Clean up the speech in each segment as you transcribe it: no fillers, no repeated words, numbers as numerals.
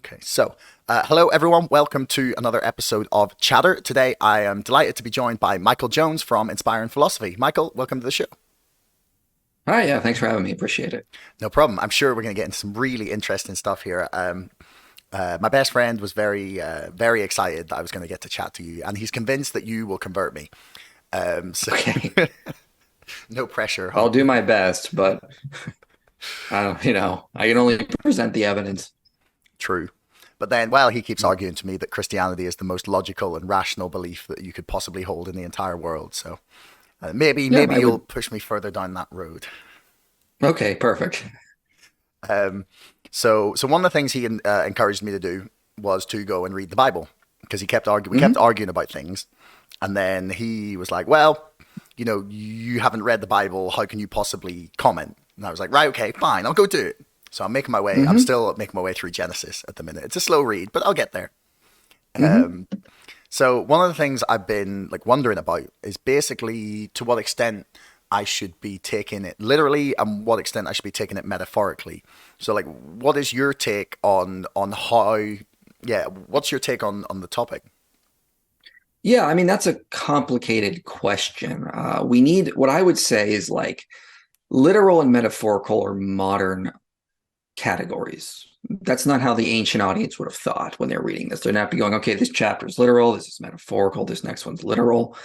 Okay, so hello everyone. Welcome to another episode of Chatter. Today I am delighted to be joined by Michael Jones from Inspiring Philosophy. Michael, welcome to the show. Hi, yeah, thanks for having me. Appreciate it. No problem. I'm sure we're going to get into some really interesting stuff here. My best friend was very excited that I was going to get to chat to you, and he's convinced that you will convert me. So Okay, no pressure, huh? I'll do my best, but I can only present the evidence. True. But then, well, he keeps arguing to me that Christianity is the most logical and rational belief that you could possibly hold in the entire world. So Yeah, maybe I you'll would. push me further down that road. Okay, perfect. Um, so one of the things he encouraged me to do was to go and read the Bible because he kept arguing. We kept Hmm. arguing about things, and then he was like, "Well, you haven't read the Bible. How can you possibly comment?" And I was like, "Right, okay, fine, I'll go do it." So I'm making my way. I'm Hmm. still making my way through Genesis at the minute. It's a slow read, but I'll get there. Hmm. So one of the things I've been like wondering about is basically to what extent I should be taking it literally and what extent I should be taking it metaphorically. So like what is your take on how what's your take on the topic? Yeah, I mean that's a complicated question. We need what I would say is like literal and metaphorical or modern categories. That's not how the ancient audience would have thought when they're reading this. They're not be going, okay, this chapter is literal, this is metaphorical, this next one's literal.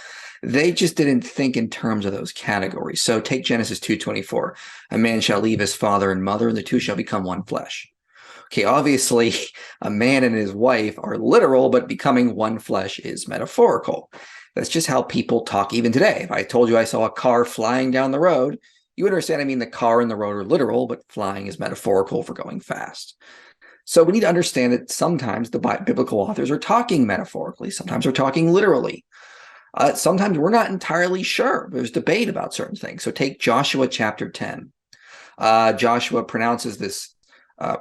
They just didn't think in terms of those categories. So take Genesis 2:24. A man shall leave his father and mother, and the two shall become one flesh. Okay, obviously, a man and his wife are literal, but becoming one flesh is metaphorical. That's just how people talk even today. If I told you I saw a car flying down the road, you understand I mean the car and the road are literal, but flying is metaphorical for going fast. So we need to understand that sometimes the biblical authors are talking metaphorically, sometimes they're talking literally. Sometimes we're not entirely sure. There's debate about certain things. So take Joshua chapter 10. Joshua pronounces this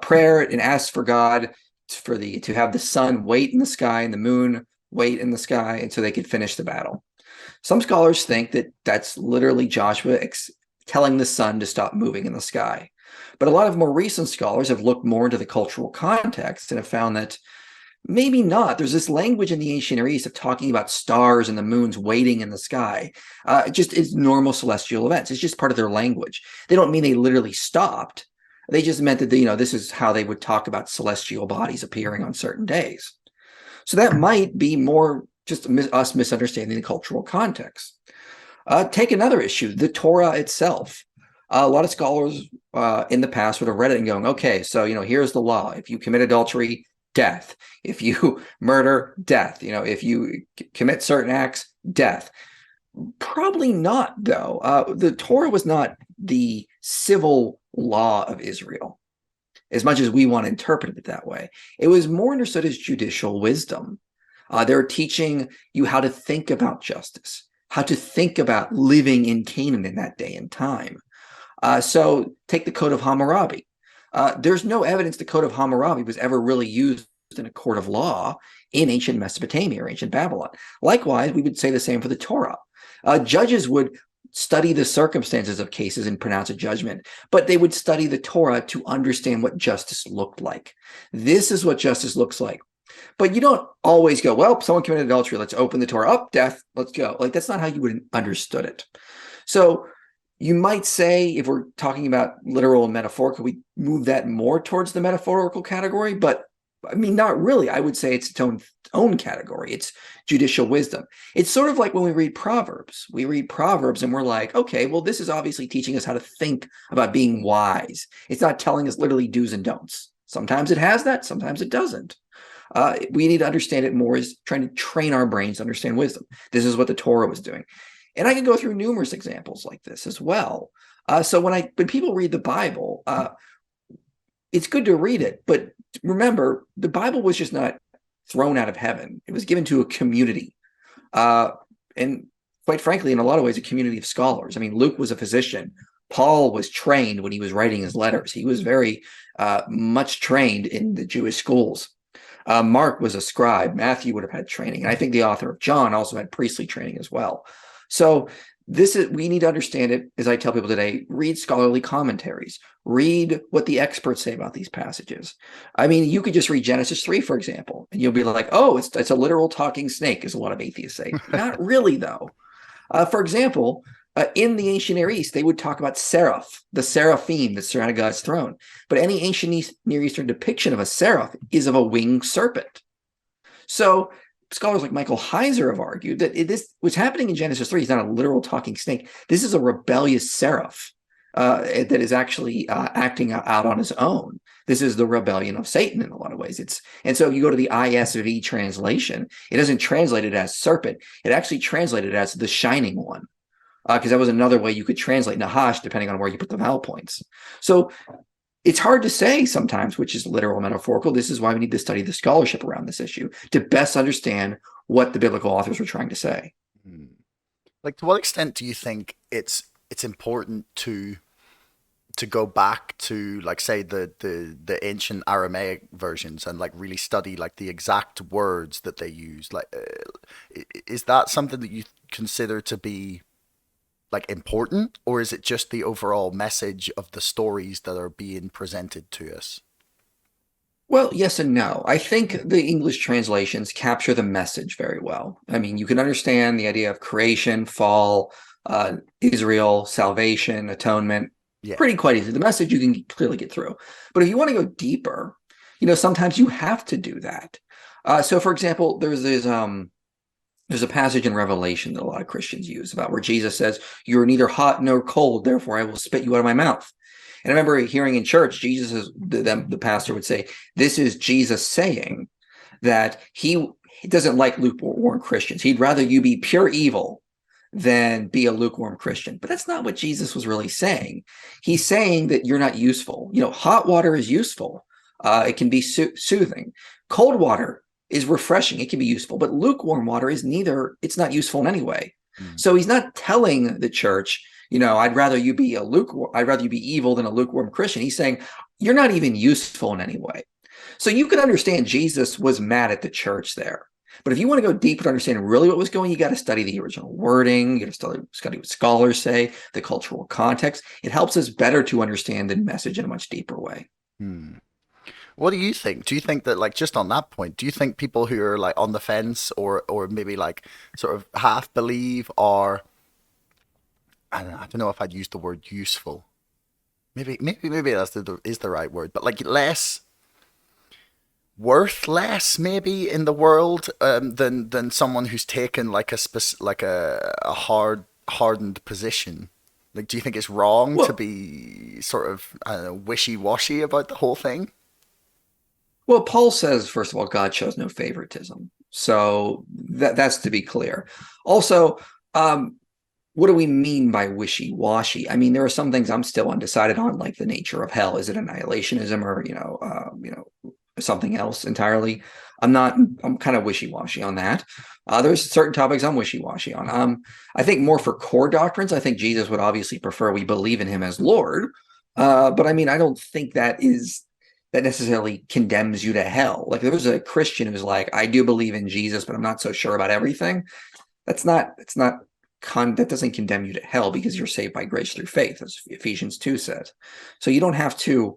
prayer and asks for God to have the sun wait in the sky and the moon wait in the sky, and so they could finish the battle. Some scholars think that that's literally Joshua telling the sun to stop moving in the sky. But a lot of more recent scholars have looked more into the cultural context and have found that maybe not. There's this language in the ancient Near East of talking about stars and the moons waiting in the sky. It just is normal celestial events. It's just part of their language. They don't mean they literally stopped. They just meant that this is how they would talk about celestial bodies appearing on certain days. So that might be more just us misunderstanding the cultural context. Take another issue, the Torah itself. A lot of scholars in the past would have read it and going, okay, so here's the law. If you commit adultery, death. If you murder, death. If you commit certain acts, death. Probably not, though. The Torah was not the civil law of Israel, as much as we want to interpret it that way. It was more understood as judicial wisdom. They're teaching you how to think about justice, how to think about living in Canaan in that day and time. So take the Code of Hammurabi. There's no evidence the Code of Hammurabi was ever really used in a court of law in ancient Mesopotamia or ancient Babylon. Likewise, we would say the same for the Torah. Judges would study the circumstances of cases and pronounce a judgment, but they would study the Torah to understand what justice looked like. This is what justice looks like. But you don't always go, well, someone committed adultery, let's open the Torah up, death, let's go. Like that's not how you would have understood it. So you might say, if we're talking about literal and metaphorical, we move that more towards the metaphorical category, but I mean, not really. I would say it's its own category. It's judicial wisdom. It's sort of like when we read Proverbs. We read Proverbs and we're like, okay, well, this is obviously teaching us how to think about being wise. It's not telling us literally do's and don'ts. Sometimes it has that, sometimes it doesn't. We need to understand it more as trying to train our brains to understand wisdom. This is what the Torah was doing. And I can go through numerous examples like this as well. So when people read the Bible, it's good to read it, but remember, the Bible was just not thrown out of heaven. It was given to a community, and quite frankly, in a lot of ways, a community of scholars. I mean, Luke was a physician. Paul was trained when he was writing his letters. He was very much trained in the Jewish schools. Mark was a scribe. Matthew would have had training. And I think the author of John also had priestly training as well. So we need to understand it, as I tell people today, read scholarly commentaries, read what the experts say about these passages. I mean, you could just read Genesis 3, for example, and you'll be like, oh, it's a literal talking snake, as a lot of atheists say. Not really, though. For example, in the ancient Near East, they would talk about seraph, the seraphim that surrounded God's throne. But any ancient Near Eastern depiction of a seraph is of a winged serpent. So scholars like Michael Heiser have argued that this what's happening in Genesis 3 is not a literal talking snake. This is a rebellious seraph that is actually acting out on his own. This is the rebellion of Satan in a lot of ways. And so you go to the ISV translation, it doesn't translate it as serpent. It actually translated it as the shining one, because that was another way you could translate Nahash depending on where you put the vowel points. So it's hard to say sometimes which is literal metaphorical. This is why we need to study the scholarship around this issue to best understand what the biblical authors were trying to say. Like, to what extent do you think it's important to go back to, like, say the ancient Aramaic versions and like really study like the exact words that they use? Like, is that something that you consider to be like important, or is it just the overall message of the stories that are being presented to us? Well, yes and no. I think the English translations capture the message very well. I mean, you can understand the idea of creation, fall, Israel, salvation, atonement, Yeah. pretty quite easy. The message you can clearly get through. But if you want to go deeper, sometimes you have to do that. So, for example, there's a passage in Revelation that a lot of Christians use about where Jesus says, "You are neither hot nor cold, therefore I will spit you out of my mouth." And I remember hearing in church, the pastor would say, "This is Jesus saying that he doesn't like lukewarm Christians. He'd rather you be pure evil than be a lukewarm Christian." But that's not what Jesus was really saying. He's saying that you're not useful. Hot water is useful. It can be soothing. Cold water is refreshing. It can be useful, but lukewarm water is neither. It's not useful in any way. Mm. So he's not telling the church, I'd rather you be I'd rather you be evil than a lukewarm Christian. He's saying you're not even useful in any way. So you can understand Jesus was mad at the church there. But if you want to go deeper to understand really what was going, you got to study the original wording. You got to study what scholars say, the cultural context. It helps us better to understand the message in a much deeper way. Hmm. What do you think? Do you think that, like, just on that point, do you think people who are like on the fence or maybe like sort of half believe are, I don't know if I'd use the word useful. Maybe that's is the right word, but like less worth less maybe in the world than someone who's taken like a hardened position. Like, do you think it's wrong to Well, be sort of, I don't know, wishy-washy about the whole thing? well, Paul says, first of all, God shows no favoritism. So that's to be clear. Also, what do we mean by wishy-washy? I mean, there are some things I'm still undecided on, like the nature of hell. Is it annihilationism or something else entirely? I'm kind of wishy-washy on that. There's certain topics I'm wishy-washy on. I think more for core doctrines, I think Jesus would obviously prefer we believe in him as Lord. But I mean, I don't think that necessarily condemns you to hell. Like, if there's a Christian who's like, I do believe in Jesus, but I'm not so sure about everything. That doesn't condemn you to hell, because you're saved by grace through faith, as Ephesians 2 says. So you don't have to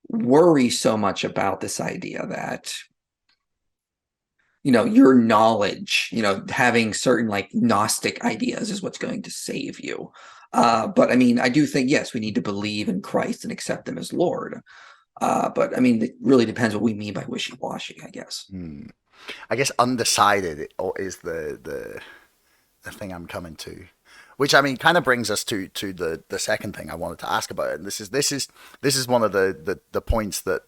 worry so much about this idea that your knowledge, having certain like Gnostic ideas is what's going to save you. But I mean, I do think, yes, we need to believe in Christ and accept him as Lord. But I mean, it really depends what we mean by wishy-washy, I guess. Hmm. I guess undecided is the thing I'm coming to, which, I mean, kind of brings us to the second thing I wanted to ask about. And this is one of the points that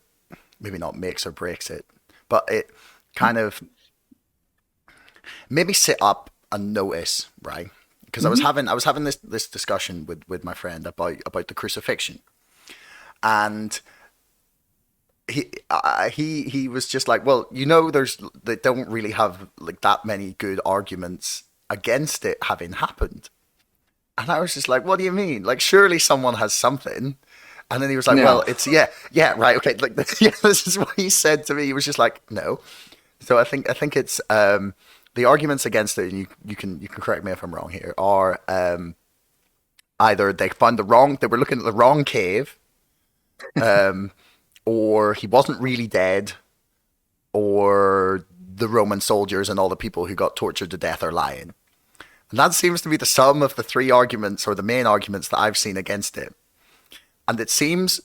maybe not makes or breaks it, but it kind of maybe sit up and notice, right? Because Mm-hmm. I was having this discussion with my friend about the crucifixion, and he was just like, well, they don't really have like that many good arguments against it having happened. And I was just like, what do you mean? Like, surely someone has something. And then he was like, well, No. it's, yeah, right, okay. Like, yeah, this is what he said to me. He was just like, no. So I think it's the arguments against it, and you can correct me if I'm wrong here, are Either they were looking at the wrong cave, or he wasn't really dead, or the Roman soldiers and all the people who got tortured to death are lying. And that seems to be the sum of the three arguments, or the main arguments that I've seen against it. And it seems,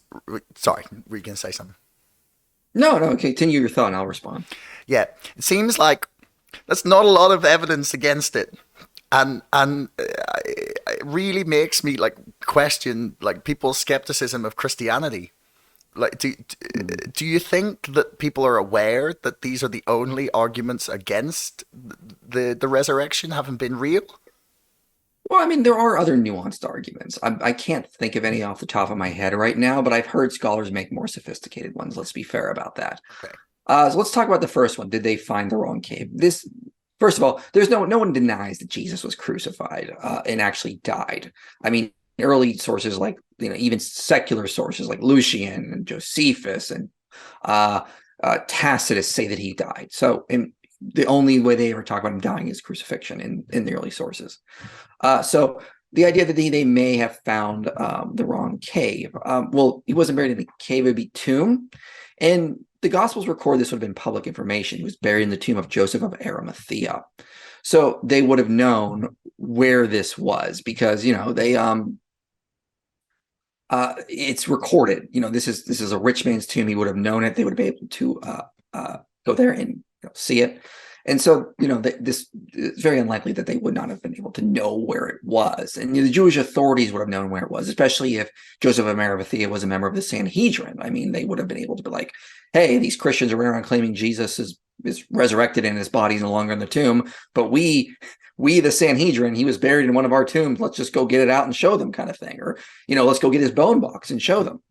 sorry, were you going to say something? No, no, continue your thought and I'll respond. Yeah, it seems like there's not a lot of evidence against it. And it really makes me like question like people's skepticism of Christianity. Like, do you think that people are aware that these are the only arguments against the resurrection haven't been real? Well, I mean, there are other nuanced arguments. I can't think of any off the top of my head right now, but I've heard scholars make more sophisticated ones. Let's be fair about that. Okay. So let's talk about the first one. Did they find the wrong cave? This, first of all, there's no one denies that Jesus was crucified and actually died. I mean, early sources like even secular sources like Lucian and Josephus and Tacitus say that he died. So the only way they ever talk about him dying is crucifixion in the early sources. So the idea that they may have found the wrong cave. Well, he wasn't buried in the cave, it would be tomb. And the Gospels record this would have been public information. He was buried in the tomb of Joseph of Arimathea. So they would have known where this was because, they it's recorded. This is a rich man's tomb. He would have known it. They would have been able to go there and see it. And so, this is very unlikely that they would not have been able to know where it was. And the Jewish authorities would have known where it was, especially if Joseph of Arimathea was a member of the Sanhedrin. I mean, they would have been able to be like, hey, these Christians are running around claiming Jesus is resurrected and his body's no longer in the tomb. But we, the Sanhedrin, he was buried in one of our tombs. Let's just go get it out and show them kind of thing. Or, let's go get his bone box and show them.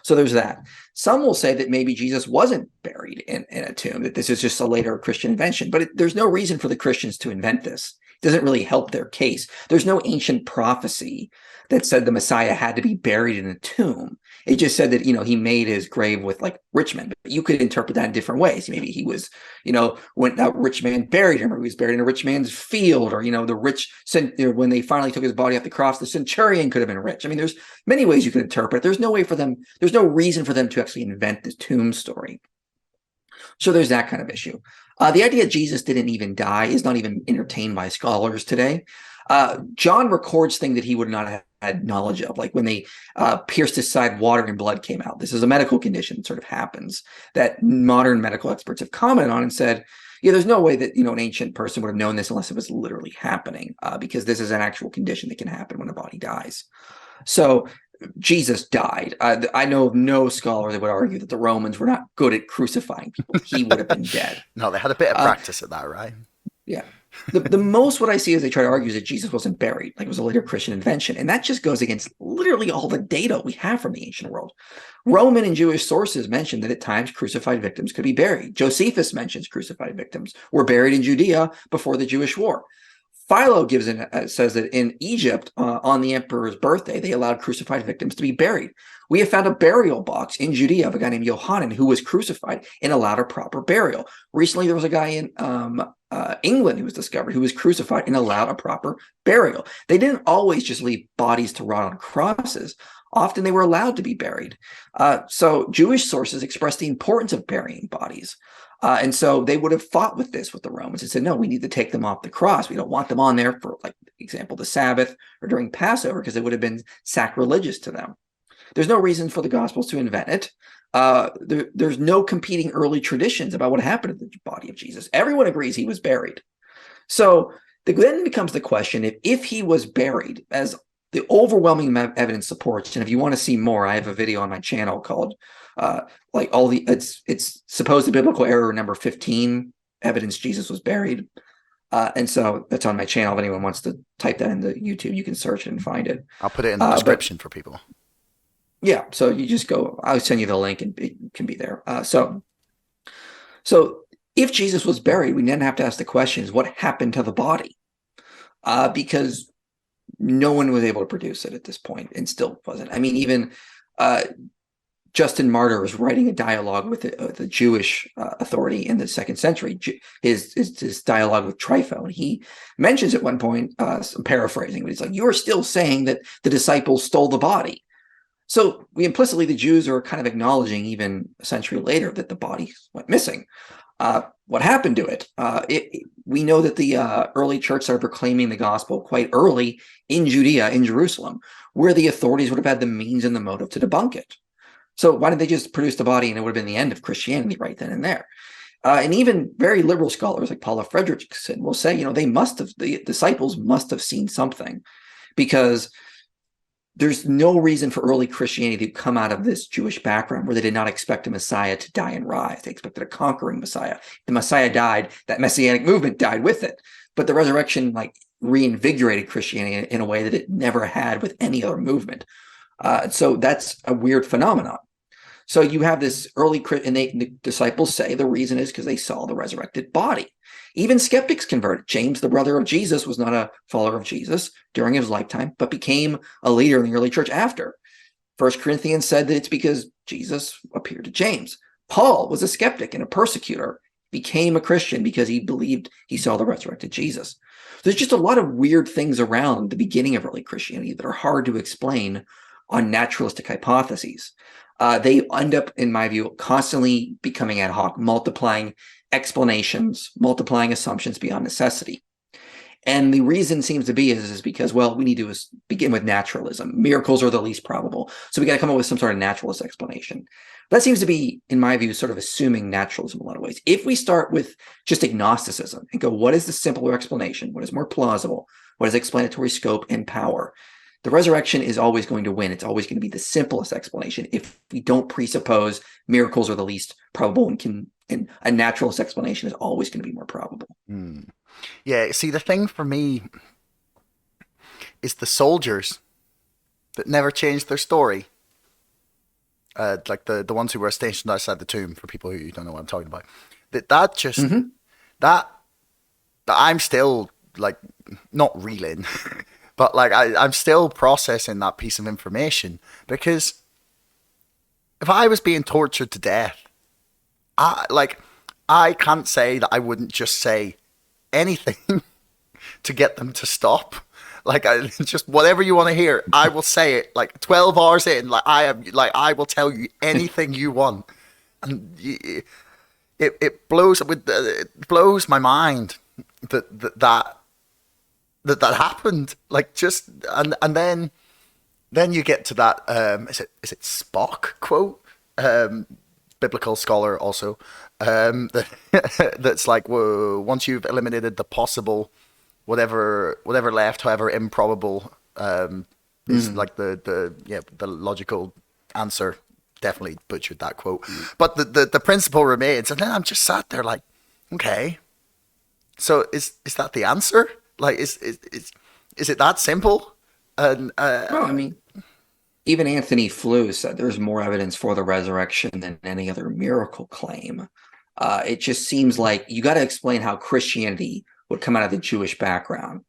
So there's that. Some will say that maybe Jesus wasn't buried in a tomb, that this is just a later Christian invention. But there's no reason for the Christians to invent this. It doesn't really help their case. There's no ancient prophecy that said the Messiah had to be buried in a tomb. It just said that, he made his grave with like rich men. But you could interpret that in different ways. Maybe he was, when that rich man buried him, or he was buried in a rich man's field, or, the rich, when they finally took his body off the cross, the centurion could have been rich. I mean, there's many ways you could interpret. There's no reason for them to actually invent the tomb story. So there's that kind of issue. The idea Jesus didn't even die is not even entertained by scholars today. John records things that he would not have had knowledge of, like when they pierced his side, water and blood came out. This is a medical condition that sort of happens that modern medical experts have commented on and said, yeah, there's no way that an ancient person would have known this unless it was literally happening, because this is an actual condition that can happen when a body dies. So Jesus died. I know of no scholar that would argue that the Romans were not good at crucifying people. He would have been dead. No, they had a bit of practice at that, right? Yeah. The most what I see is they try to argue is that Jesus wasn't buried, like it was a later Christian invention. And that just goes against literally all the data we have from the ancient world. Roman and Jewish sources mention that at times crucified victims could be buried. Josephus mentions crucified victims were buried in Judea before the Jewish war. Philo says that in Egypt, on the emperor's birthday, they allowed crucified victims to be buried. We have found a burial box in Judea of a guy named Johanan who was crucified and allowed a proper burial. Recently, there was a guy in England who was discovered who was crucified and allowed a proper burial. They didn't always just leave bodies to rot on crosses. Often they were allowed to be buried. So Jewish sources express the importance of burying bodies. And so they would have fought with the Romans and said, no, we need to take them off the cross. We don't want them on there for, like, example, the Sabbath or during Passover, because it would have been sacrilegious to them. There's no reason for the Gospels to invent it. There's no competing early traditions about what happened to the body of Jesus. Everyone agrees he was buried. So then becomes the question, if he was buried, as the overwhelming evidence supports, and if you want to see more, I have a video on my channel called it's supposed biblical error number 15, evidence Jesus was buried. And so that's on my channel. If anyone wants to type that into YouTube, you can search it and find it. I'll put it in the description for people. Yeah, so you just go, I'll send you the link and it can be there. So if Jesus was buried, we then have to ask the question is what happened to the body? Because no one was able to produce it at this point and still wasn't. I mean, even Justin Martyr is writing a dialogue with the Jewish authority in the second century, his dialogue with Trypho. And he mentions at one point, I'm paraphrasing, but he's like, "You are still saying that the disciples stole the body." So the Jews are kind of acknowledging, even a century later, that the body went missing. What happened to it? We know that the early church started proclaiming the gospel quite early in Judea, in Jerusalem, where the authorities would have had the means and the motive to debunk it. So why didn't they just produce the body and it would have been the end of Christianity right then and there? And even very liberal scholars like Paula Fredrickson will say, the disciples must have seen something, because there's no reason for early Christianity to come out of this Jewish background where they did not expect a Messiah to die and rise. They expected a conquering Messiah. The Messiah died, that messianic movement died with it. But the resurrection reinvigorated Christianity in a way that it never had with any other movement. So that's a weird phenomenon. So you have this and the disciples say the reason is because they saw the resurrected body. Even skeptics converted. James, the brother of Jesus, was not a follower of Jesus during his lifetime, but became a leader in the early church after. First Corinthians said that it's because Jesus appeared to James. Paul was a skeptic and a persecutor, became a Christian because he believed he saw the resurrected Jesus. There's just a lot of weird things around the beginning of early Christianity that are hard to explain on naturalistic hypotheses. They end up, in my view, constantly becoming ad hoc, multiplying explanations, multiplying assumptions beyond necessity. And the reason seems to be is because, we need to begin with naturalism. Miracles are the least probable. So we got to come up with some sort of naturalist explanation. That seems to be, in my view, sort of assuming naturalism in a lot of ways. If we start with just agnosticism and go, what is the simpler explanation? What is more plausible? What is explanatory scope and power? The resurrection is always going to win. It's always going to be the simplest explanation if we don't presuppose miracles are the least probable, and a naturalist explanation is always going to be more probable. Yeah, see, the thing for me is the soldiers that never changed their story. Like the ones who were stationed outside the tomb, for people who don't know what I'm talking about. That just, that I'm still, not reeling, but I'm still processing that piece of information, because if I was being tortured to death, I can't say that I wouldn't just say anything to get them to stop. I just, whatever you want to hear, I will say it. 12 hours in, I will tell you anything you want, and it blows my mind that happened. And then you get to that is it Spock quote, biblical scholar also, that's whoa, once you've eliminated the possible, whatever left, however improbable, is the logical answer. Definitely butchered that quote, but the principle remains. And then I'm just sat there okay, so is that the answer? Is it that simple? And even Anthony Flew said there's more evidence for the resurrection than any other miracle claim. It just seems like you got to explain how Christianity would come out of the Jewish background.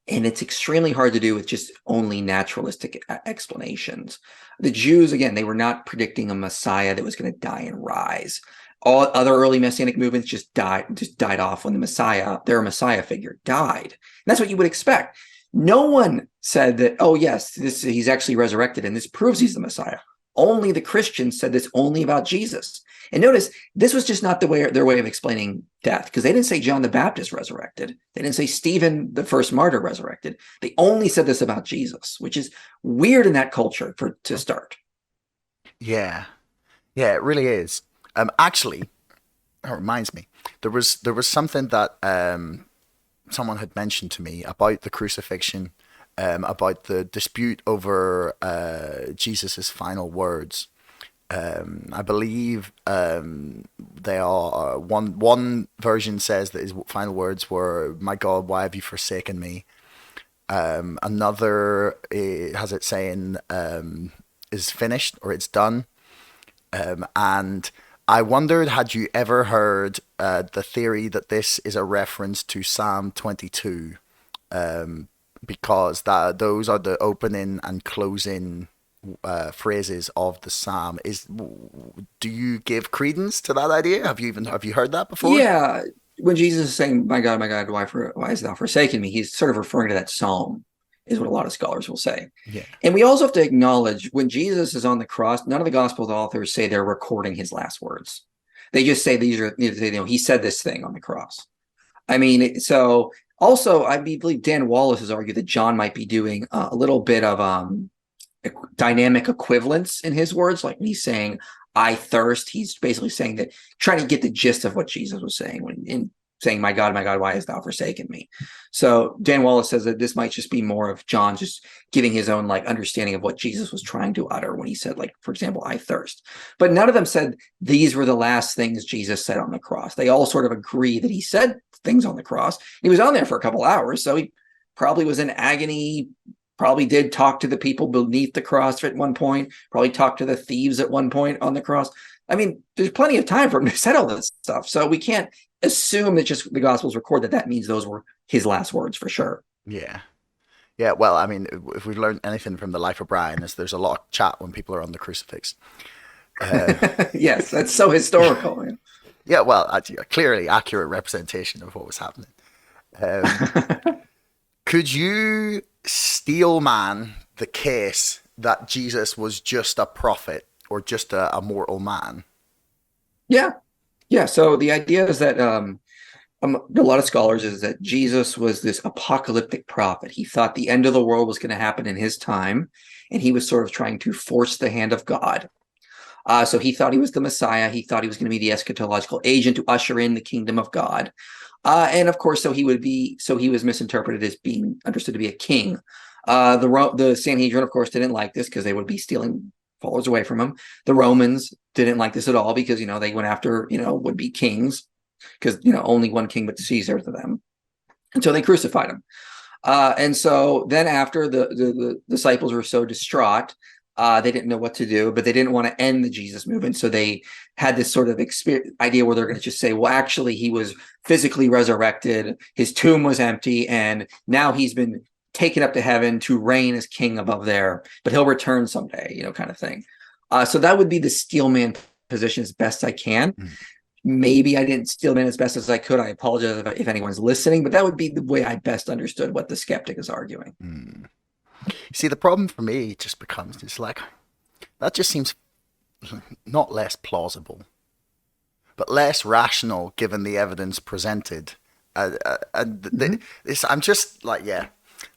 And it's extremely hard to do with just only naturalistic explanations. The Jews, again, they were not predicting a Messiah that was going to die and rise. All other early messianic movements just died off when their Messiah figure died. And that's what you would expect. No one said that, oh yes, he's actually resurrected and this proves he's the Messiah. Only the Christians said this only about Jesus. And notice, this was just not their way of explaining death, because they didn't say John the Baptist resurrected. They didn't say Stephen, the first martyr, resurrected. They only said this about Jesus, which is weird in that culture to start. Yeah, it really is. Actually, that reminds me, there was something that someone had mentioned to me about the crucifixion, about the dispute over Jesus's final words. I believe they are one version says that his final words were, "My God, why have you forsaken me?" Another has it saying, "Is finished," or "It's done." And I wondered, had you ever heard the theory that this is a reference to Psalm 22? Because those are the opening and closing phrases of the psalm. Do you give credence to that idea? Have you heard that before? Yeah, when Jesus is saying, my God, why hast thou forsaken me?" He's sort of referring to that psalm, is what a lot of scholars will say. Yeah. And we also have to acknowledge when Jesus is on the cross, none of the gospel authors say they're recording his last words. They just say he said this thing on the cross. I mean, so also, I believe Dan Wallace has argued that John might be doing a little bit of dynamic equivalence in his words, like when he's saying "I thirst." He's basically saying that, trying to get the gist of what Jesus was saying when in saying, my God, why hast thou forsaken me?" So Dan Wallace says that this might just be more of John just giving his own like understanding of what Jesus was trying to utter when he said, like, for example, "I thirst." But none of them said these were the last things Jesus said on the cross. They all sort of agree that he said things on the cross. He was on there for a couple hours, so he probably was in agony, probably did talk to the people beneath the cross at one point, probably talked to the thieves at one point on the cross. I mean, there's plenty of time for him to say all this stuff. So we can't assume that just the Gospels record that means those were his last words for sure. Yeah. Yeah, well, I mean, if we've learned anything from the life of Brian, is there's a lot of chat when people are on the crucifix. Yes, that's so historical. Man. Yeah, well, that's a clearly accurate representation of what was happening. Um, could you steel man the case that Jesus was just a prophet or just a mortal man? Yeah, yeah. So the idea is that a lot of scholars is that Jesus was this apocalyptic prophet. He thought the end of the world was going to happen in his time, and he was sort of trying to force the hand of God. So he thought he was the Messiah. He thought he was going to be the eschatological agent to usher in the kingdom of God. And of course, so he was misinterpreted as being understood to be a king. The Sanhedrin, of course, didn't like this because they would be stealing followers away from him. The Romans didn't like this at all because, they went after, would-be kings because, only one king but Caesar to them. And so they crucified him. And so then after the disciples were so distraught, they didn't know what to do, but they didn't want to end the Jesus movement. So they had this sort of idea where they're going to just say, well, actually, he was physically resurrected. His tomb was empty. And now he's been taken up to heaven to reign as king above there, but he'll return someday, kind of thing. So that would be the steelman position as best I can. Mm. Maybe I didn't steelman as best as I could. I apologize if anyone's listening, but that would be the way I best understood what the skeptic is arguing. Mm. See, the problem for me just becomes, it's like, that just seems not less plausible, but less rational given the evidence presented. I'm just like,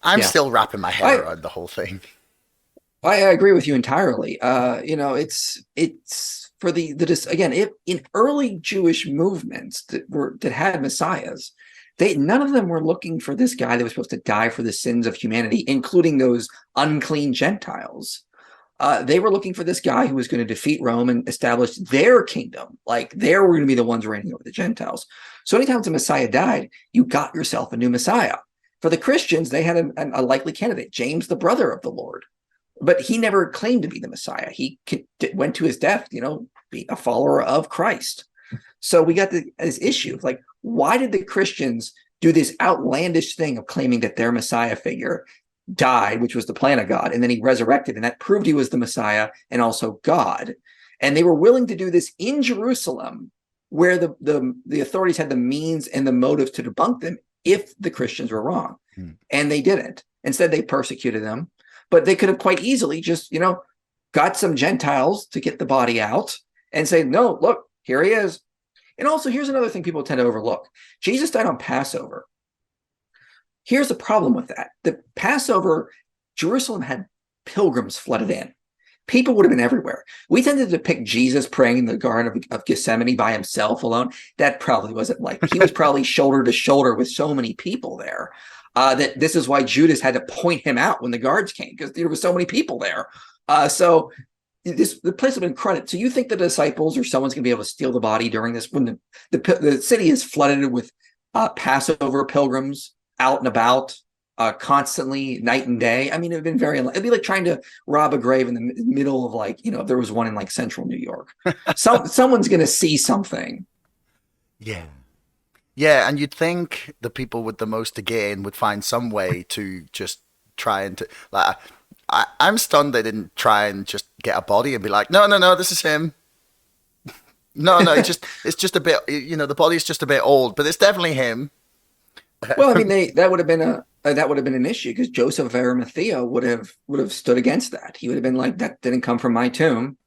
I'm still wrapping my head around the whole thing. I agree with you entirely. It's for in early Jewish movements that had messiahs, none of them were looking for this guy that was supposed to die for the sins of humanity, including those unclean Gentiles. They were looking for this guy who was going to defeat Rome and establish their kingdom. Like they were going to be the ones reigning over the Gentiles. So anytime the Messiah died, you got yourself a new Messiah. For the Christians, they had a likely candidate, James, the brother of the Lord. But he never claimed to be the Messiah. He went to his death, be a follower of Christ. So we got this issue of like, why did the Christians do this outlandish thing of claiming that their Messiah figure died, which was the plan of God, and then he resurrected, and that proved he was the Messiah and also God? And they were willing to do this in Jerusalem, where the authorities had the means and the motive to debunk them if the Christians were wrong. And they didn't. Instead, they persecuted them. But they could have quite easily just, got some Gentiles to get the body out and say, no, look, here he is. And also, here's another thing people tend to overlook. Jesus died on Passover. Here's the problem with that. The Passover, Jerusalem had pilgrims flooded in. People would have been everywhere. We tended to pick Jesus praying in the Garden of Gethsemane by himself alone. That probably wasn't like, he was probably shoulder to shoulder with so many people there. That this is why Judas had to point him out when the guards came, because there were so many people there. So the place would have been crowded. So you think the disciples or someone's going to be able to steal the body during this when the city is flooded with Passover pilgrims out and about constantly, night and day? I mean, it'd be like trying to rob a grave in the middle of if there was one in central New York. Someone's going to see something. Yeah. Yeah, and you'd think the people with the most to gain would find some way to just try and I'm stunned they didn't try and just get a body and be like, no, no, no, this is him. No, no, it's just a bit, the body's just a bit old, but it's definitely him. Well, I mean, that would have been that would have been an issue because Joseph of Arimathea would have stood against that. He would have been like, that didn't come from my tomb.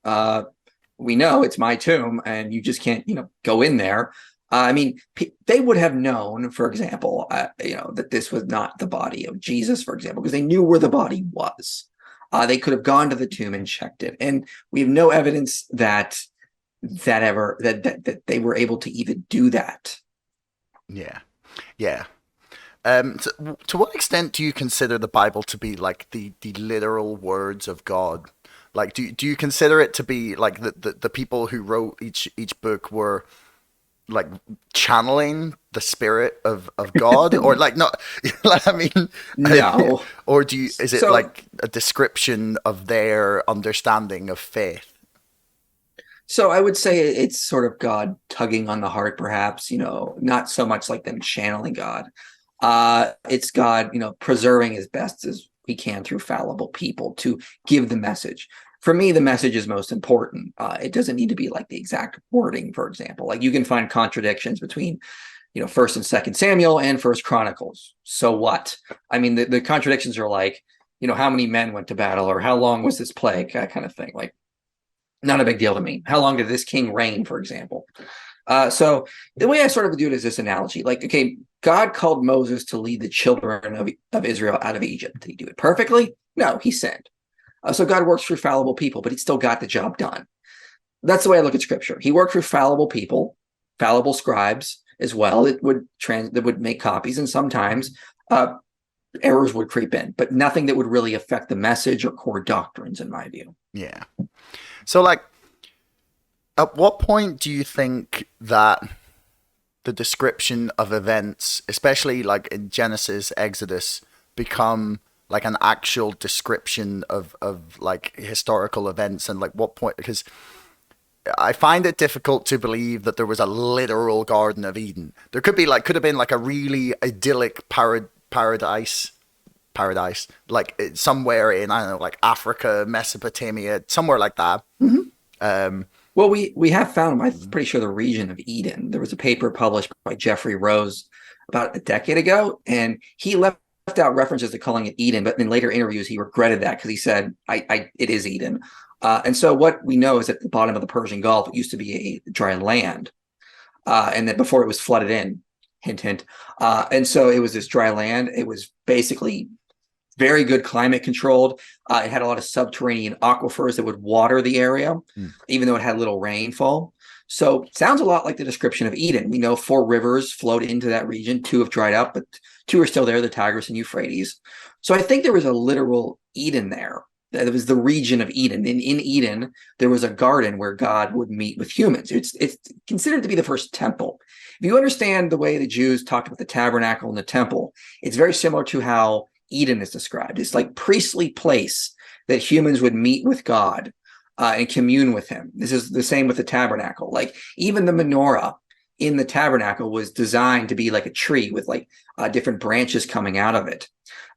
We know it's my tomb, and you just can't, go in there. I mean, they would have known, for example, that this was not the body of Jesus, for example, because they knew where the body was. They could have gone to the tomb and checked it, and we have no evidence that they were able to even do that. Yeah, yeah. To what extent do you consider the Bible to be like the literal words of God? Like, do you consider it to be like the people who wrote each book were like channeling the spirit of God, or like not? I mean, No. or is it So like a description of their understanding of faith? So I would say it's sort of God tugging on the heart, perhaps, not so much like them channeling God. It's God, preserving as best as we can through fallible people to give the message. For me, the message is most important. It doesn't need to be like the exact wording, for example. Like you can find contradictions between, First and Second Samuel and First Chronicles. So what? I mean, the contradictions are like, how many men went to battle, or how long was this plague, that kind of thing. Like, not a big deal to me. How long did this king reign, for example? So the way I sort of do it is this analogy. Like, okay, God called Moses to lead the children of Israel out of Egypt. Did he do it perfectly? No, he sinned. So God works through fallible people, but he still got the job done. That's the way I look at scripture. He worked through fallible people, fallible scribes as well. That would make copies, and sometimes errors would creep in, but nothing that would really affect the message or core doctrines, in my view. Yeah. So, like, at what point do you think that the description of events, especially like in Genesis, Exodus, become like an actual description of like historical events, and like what point? Because I find it difficult to believe that there was a literal Garden of Eden. There could have been like a really idyllic paradise, like somewhere in, I don't know, like Africa, Mesopotamia, somewhere like that. Mm-hmm. Um, Well, we have found, I'm pretty sure, the region of Eden. There was a paper published by Jeffrey Rose about a decade ago, and he left out references to calling it Eden, but in later interviews he regretted that because he said, it is Eden. And so what we know is at the bottom of the Persian Gulf, it used to be a dry land, and that before it was flooded in, hint, hint. And so it was this dry land. It was basically very good climate controlled. It had a lot of subterranean aquifers that would water the area, even though it had little rainfall. So sounds a lot like the description of Eden. We know 4 rivers flowed into that region. 2 have dried up, but 2 are still there, the Tigris and Euphrates. So I think there was a literal Eden there. That was the region of Eden. And in Eden, there was a garden where God would meet with humans. It's considered to be the first temple. If you understand the way the Jews talked about the tabernacle and the temple, it's very similar to how Eden is described. It's like priestly place that humans would meet with God and commune with him. This is the same with the tabernacle. Like even the menorah in the tabernacle was designed to be like a tree with like different branches coming out of it.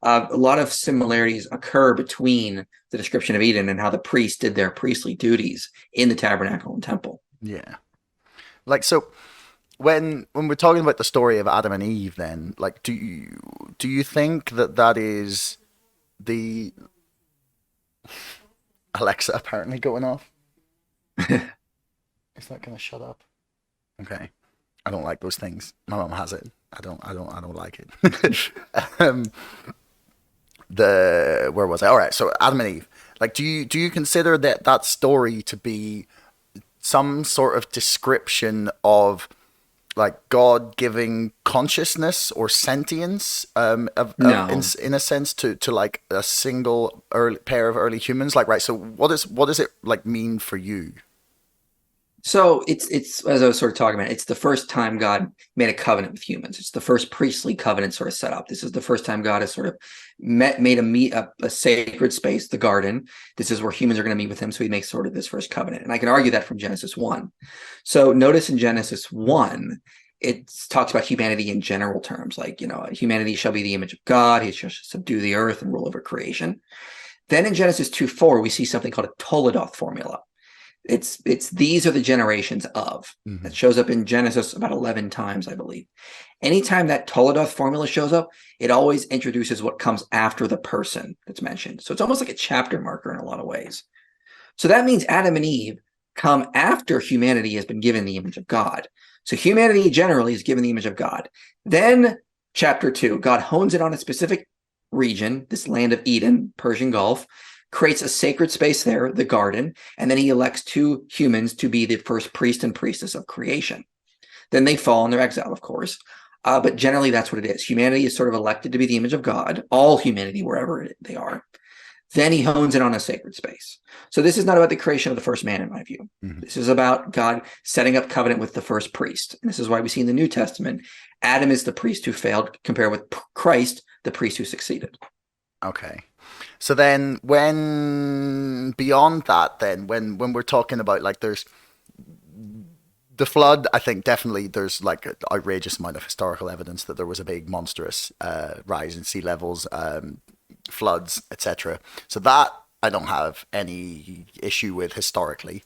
A lot of similarities occur between the description of Eden and how the priests did their priestly duties in the tabernacle and temple. yeah. Like, so when we're talking about the story of Adam and Eve, then, like, do you think that is the Alexa apparently going off? Is that gonna shut up? Okay. I don't like those things. My mom has it. I don't like it. um, where was I? All right. So Adam and Eve. Like, do you consider that story to be some sort of description of like God giving consciousness or sentience, No. in a sense to like a single pair of early humans? Like, right. So what does it like mean for you? So it's as I was sort of talking about, it's the first time God made a covenant with humans. It's the first priestly covenant sort of set up. This is the first time God has sort of made a sacred space, the garden. This is where humans are going to meet with him. So he makes sort of this first covenant. And I can argue that from Genesis 1. So notice in Genesis 1, it talks about humanity in general terms, like, humanity shall be the image of God. He shall subdue the earth and rule over creation. Then in Genesis 2:4, we see something called a Toledoth formula. It's these are the generations of. That shows up in Genesis about 11 times, I believe. Anytime that Toledoth formula shows up, it always introduces what comes after the person that's mentioned. So it's almost like a chapter marker in a lot of ways. So that means Adam and Eve come after humanity has been given the image of God. So humanity generally is given the image of God. Then chapter 2, God hones it on a specific region, this land of Eden, Persian Gulf, creates a sacred space there, the garden, and then he elects 2 humans to be the first priest and priestess of creation. Then they fall in their exile, of course. But generally, that's what it is. Humanity is sort of elected to be the image of God, all humanity, wherever they are. Then he hones it on a sacred space. So this is not about the creation of the first man, in my view. This is about God setting up covenant with the first priest. And this is why we see in the New Testament, Adam is the priest who failed, compared with Christ, the priest who succeeded. Okay. So then when beyond that, then when we're talking about like there's the flood, I think definitely there's like an outrageous amount of historical evidence that there was a big monstrous rise in sea levels, floods, etc. So that I don't have any issue with historically.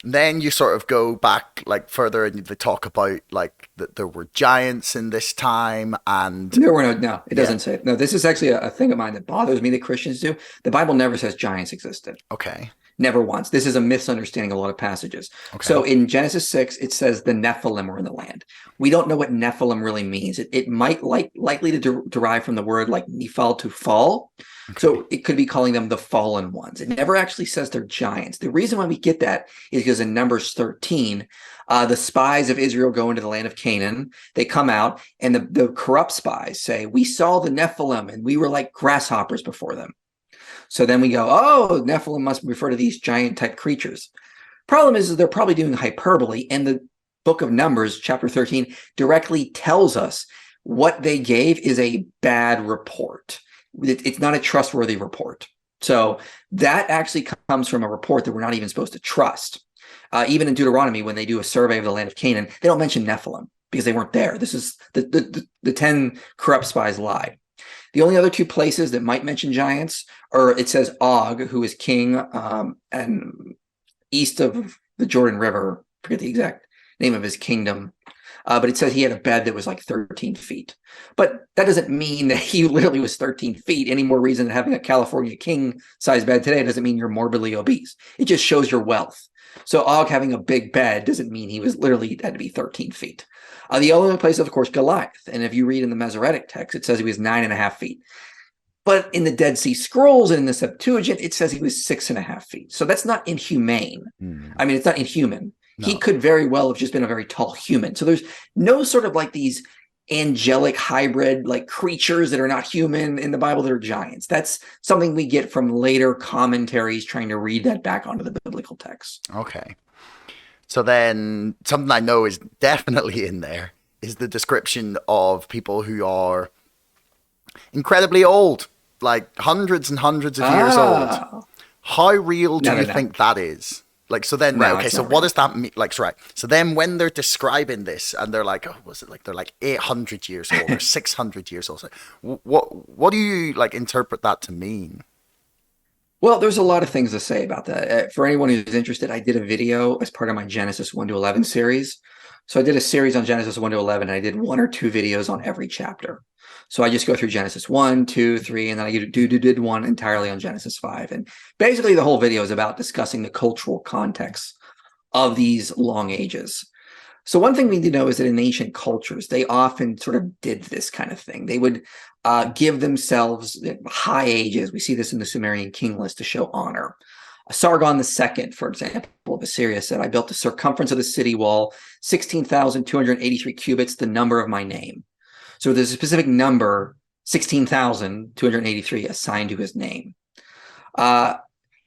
Then you sort of go back like further and they talk about like that there were giants in this time and No, it doesn't say it. No, this is actually a thing of mine that bothers me that Christians do. The Bible never says giants existed. Okay. Never once. This is a misunderstanding of a lot of passages. Okay. So in Genesis 6, it says the Nephilim were in the land. We don't know what Nephilim really means. It might likely to derive from the word like Nephal, to fall. Okay. So it could be calling them the fallen ones. It never actually says they're giants. The reason why we get that is because in Numbers 13, the spies of Israel go into the land of Canaan. They come out and the corrupt spies say, we saw the Nephilim and we were like grasshoppers before them. So then we go, oh, Nephilim must refer to these giant type creatures. Problem is they're probably doing hyperbole, and the book of Numbers, chapter 13, directly tells us what they gave is a bad report. It's not a trustworthy report. So that actually comes from a report that we're not even supposed to trust. Even in Deuteronomy, when they do a survey of the land of Canaan, they don't mention Nephilim because they weren't there. This is the 10 corrupt spies lied. The only other 2 places that might mention giants are, it says Og, who is king and east of the Jordan River. I forget the exact name of his kingdom. But it says he had a bed that was like 13 feet. But that doesn't mean that he literally was 13 feet. Any more reason than having a California king size bed today doesn't mean you're morbidly obese. It just shows your wealth. So Og having a big bed doesn't mean he was literally had to be 13 feet. The only place, of course, Goliath. And if you read in the Masoretic text, it says he was 9.5 feet. But in the Dead Sea Scrolls and in the Septuagint, it says he was 6.5 feet. So that's not inhumane. I mean, it's not inhuman. No. He could very well have just been a very tall human. So there's no sort of like these angelic hybrid like creatures that are not human in the Bible that are giants. That's something we get from later commentaries trying to read that back onto the biblical text. Okay. So then something I know is definitely in there is the description of people who are incredibly old, like hundreds and hundreds of years old. How real do you think that is? Like, so then, right, okay, so what does that mean? Like, right. So then when they're describing this and they're like, oh, was it like, they're like 800 years old or 600 years old. So what do you like interpret that to mean? Well, there's a lot of things to say about that. For anyone who's interested, I did a video as part of my Genesis 1 to 11 series. So I did a series on Genesis 1 to 11, and I did 1 or 2 videos on every chapter. So I just go through Genesis 1, 2, 3, and then I did one entirely on Genesis 5. And basically the whole video is about discussing the cultural context of these long ages. So one thing we need to know is that in ancient cultures, they often sort of did this kind of thing. They would give themselves high ages. We see this in the Sumerian king list to show honor. Sargon II, for example, of Assyria said, I built the circumference of the city wall, 16,283 cubits, the number of my name. So there's a specific number, 16,283, assigned to his name.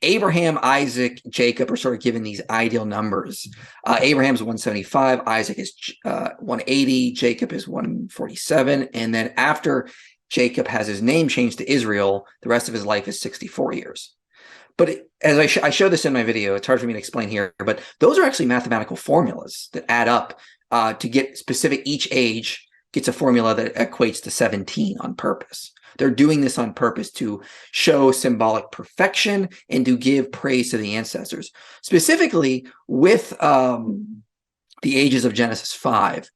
Abraham, Isaac, Jacob are sort of given these ideal numbers. Abraham's 175, Isaac is 180, Jacob is 147. And then after Jacob has his name changed to Israel, the rest of his life is 64 years. But as I show this in my video, it's hard for me to explain here, but those are actually mathematical formulas that add up to get specific. Each age gets a formula that equates to 17 on purpose. They're doing this on purpose to show symbolic perfection and to give praise to the ancestors. Specifically with the ages of Genesis 5,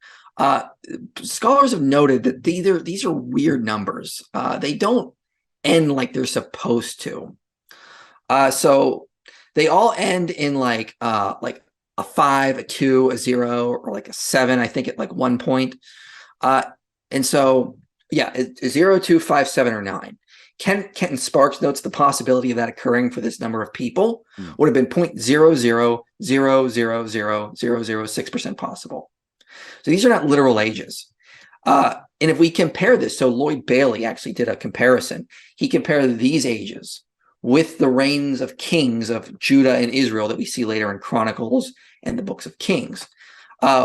scholars have noted that these are weird numbers. They don't end like they're supposed to. So they all end in like a 5, a 2, a 0, or like a 7, I think, at like one point. And so, yeah, 0, 2, 5, 7, or 9. Kenton Sparks notes the possibility of that occurring for this number of people would have been 0.000000006% possible. So these are not literal ages. And if we compare this, so Lloyd Bailey actually did a comparison. He compared these ages with the reigns of kings of Judah and Israel that we see later in Chronicles and the books of Kings.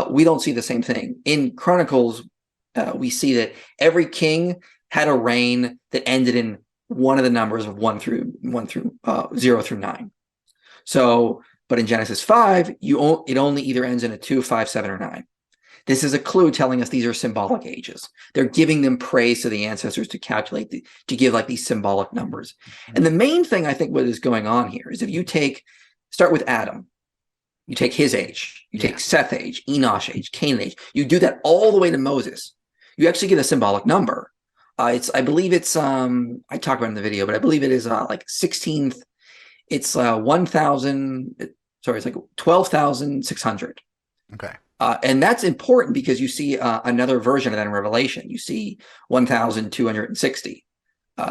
We don't see the same thing. In Chronicles, we see that every king had a reign that ended in one of the numbers of 0 through 9. So, but in Genesis 5, it only either ends in a 2, 5, 7, or 9. This is a clue telling us these are symbolic ages. They're giving them praise to the ancestors to calculate, to give like these symbolic numbers. And the main thing I think what is going on here is if you start with Adam, you take his age, you take Seth's age, Enosh's age, Canaan's age, you do that all the way to Moses, you actually get a symbolic number. I believe it's, I talk about it in the video, but I believe it is like 16th, it's 1,000, sorry, it's like 12,600. Okay. And that's important because you see another version of that in Revelation. You see 1,260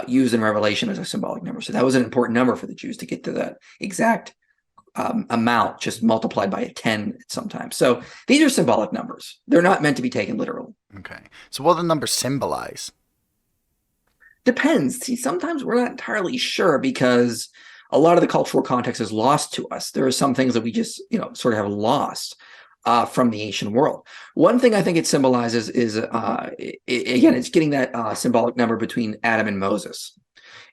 used in Revelation as a symbolic number. So that was an important number for the Jews to get to that exact amount, just multiplied by a 10 sometimes. So these are symbolic numbers. They're not meant to be taken literal. Okay. So what do the numbers symbolize? Depends. See, sometimes we're not entirely sure because a lot of the cultural context is lost to us. There are some things that we just, sort of have lost from the ancient world. One thing I think it symbolizes is, again, it's getting that symbolic number between Adam and Moses.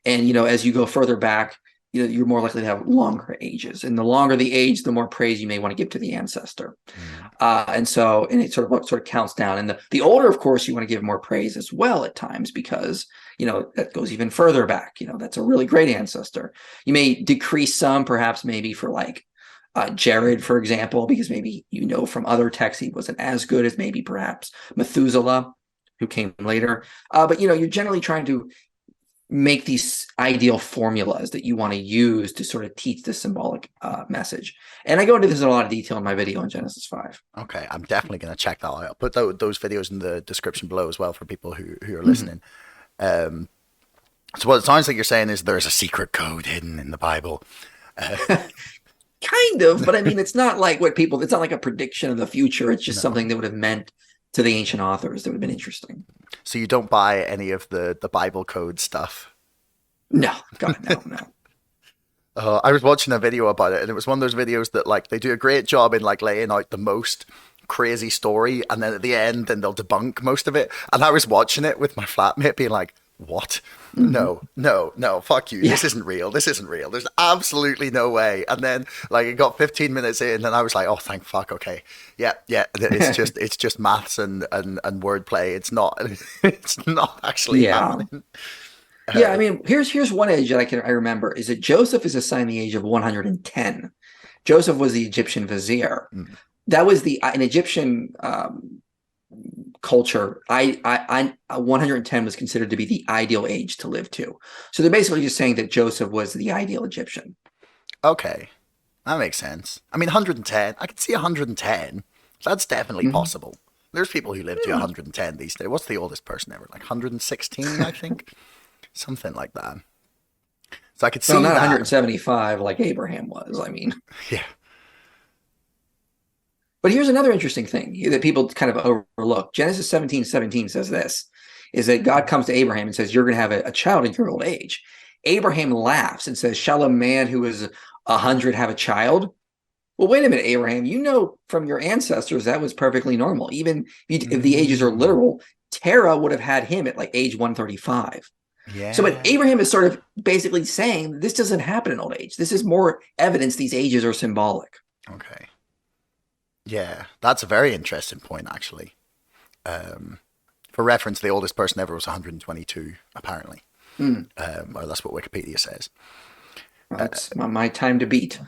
And, as you go further back, you're more likely to have longer ages. And the longer the age, the more praise you may want to give to the ancestor. And it sort of counts down. And the older, of course, you want to give more praise as well at times because, that goes even further back. That's a really great ancestor. You may decrease some, perhaps maybe for like Jared, for example, because maybe from other texts he wasn't as good as maybe perhaps Methuselah, who came later. But you're generally trying to make these ideal formulas that you want to use to sort of teach the symbolic message. And I go into this in a lot of detail in my video on Genesis 5. Okay, I'm definitely going to check that out. I'll put those videos in the description below as well for people who are listening. So what it sounds like you're saying is there's a secret code hidden in the Bible. Kind of, but I mean, it's not like it's not like a prediction of the future. It's just something that would have meant to the ancient authors that would have been interesting. So you don't buy any of the Bible code stuff? No, God, no. I was watching a video about it, and it was one of those videos that like they do a great job in like laying out the most crazy story, and then at the end, then they'll debunk most of it. And I was watching it with my flatmate, being like, "What? No, fuck you. This isn't real. There's absolutely no way." And then like it got 15 minutes in and I was like, "Oh, thank fuck. Okay. Yeah. It's just maths and wordplay. It's not actually happening." Yeah, I mean, here's one age that I remember is that Joseph is assigned the age of 110. Joseph was the Egyptian vizier. That was an Egyptian culture. 110 was considered to be the ideal age to live to. So they're basically just saying that Joseph was the ideal Egyptian. Okay, that makes sense. I mean, 110. I can see 110. That's definitely possible. There's people who live to 110 these days. What's the oldest person ever? Like 116, I think. Something like that. So I could see not that. 175 like Abraham was, I mean. Yeah. But here's another interesting thing that people kind of overlook. Genesis 17:17 says this, is that God comes to Abraham and says, you're going to have a child in your old age. Abraham laughs and says, shall a man who is 100 have a child? Well, wait a minute, Abraham, from your ancestors, that was perfectly normal. Even if the ages are literal, Terah would have had him at like age 135. Yeah. So, but Abraham is sort of basically saying this doesn't happen in old age. This is more evidence these ages are symbolic. Okay. Yeah, that's a very interesting point, actually. For reference, the oldest person ever was 122, apparently. Hmm. Or that's what Wikipedia says. Well, it's my time to beat.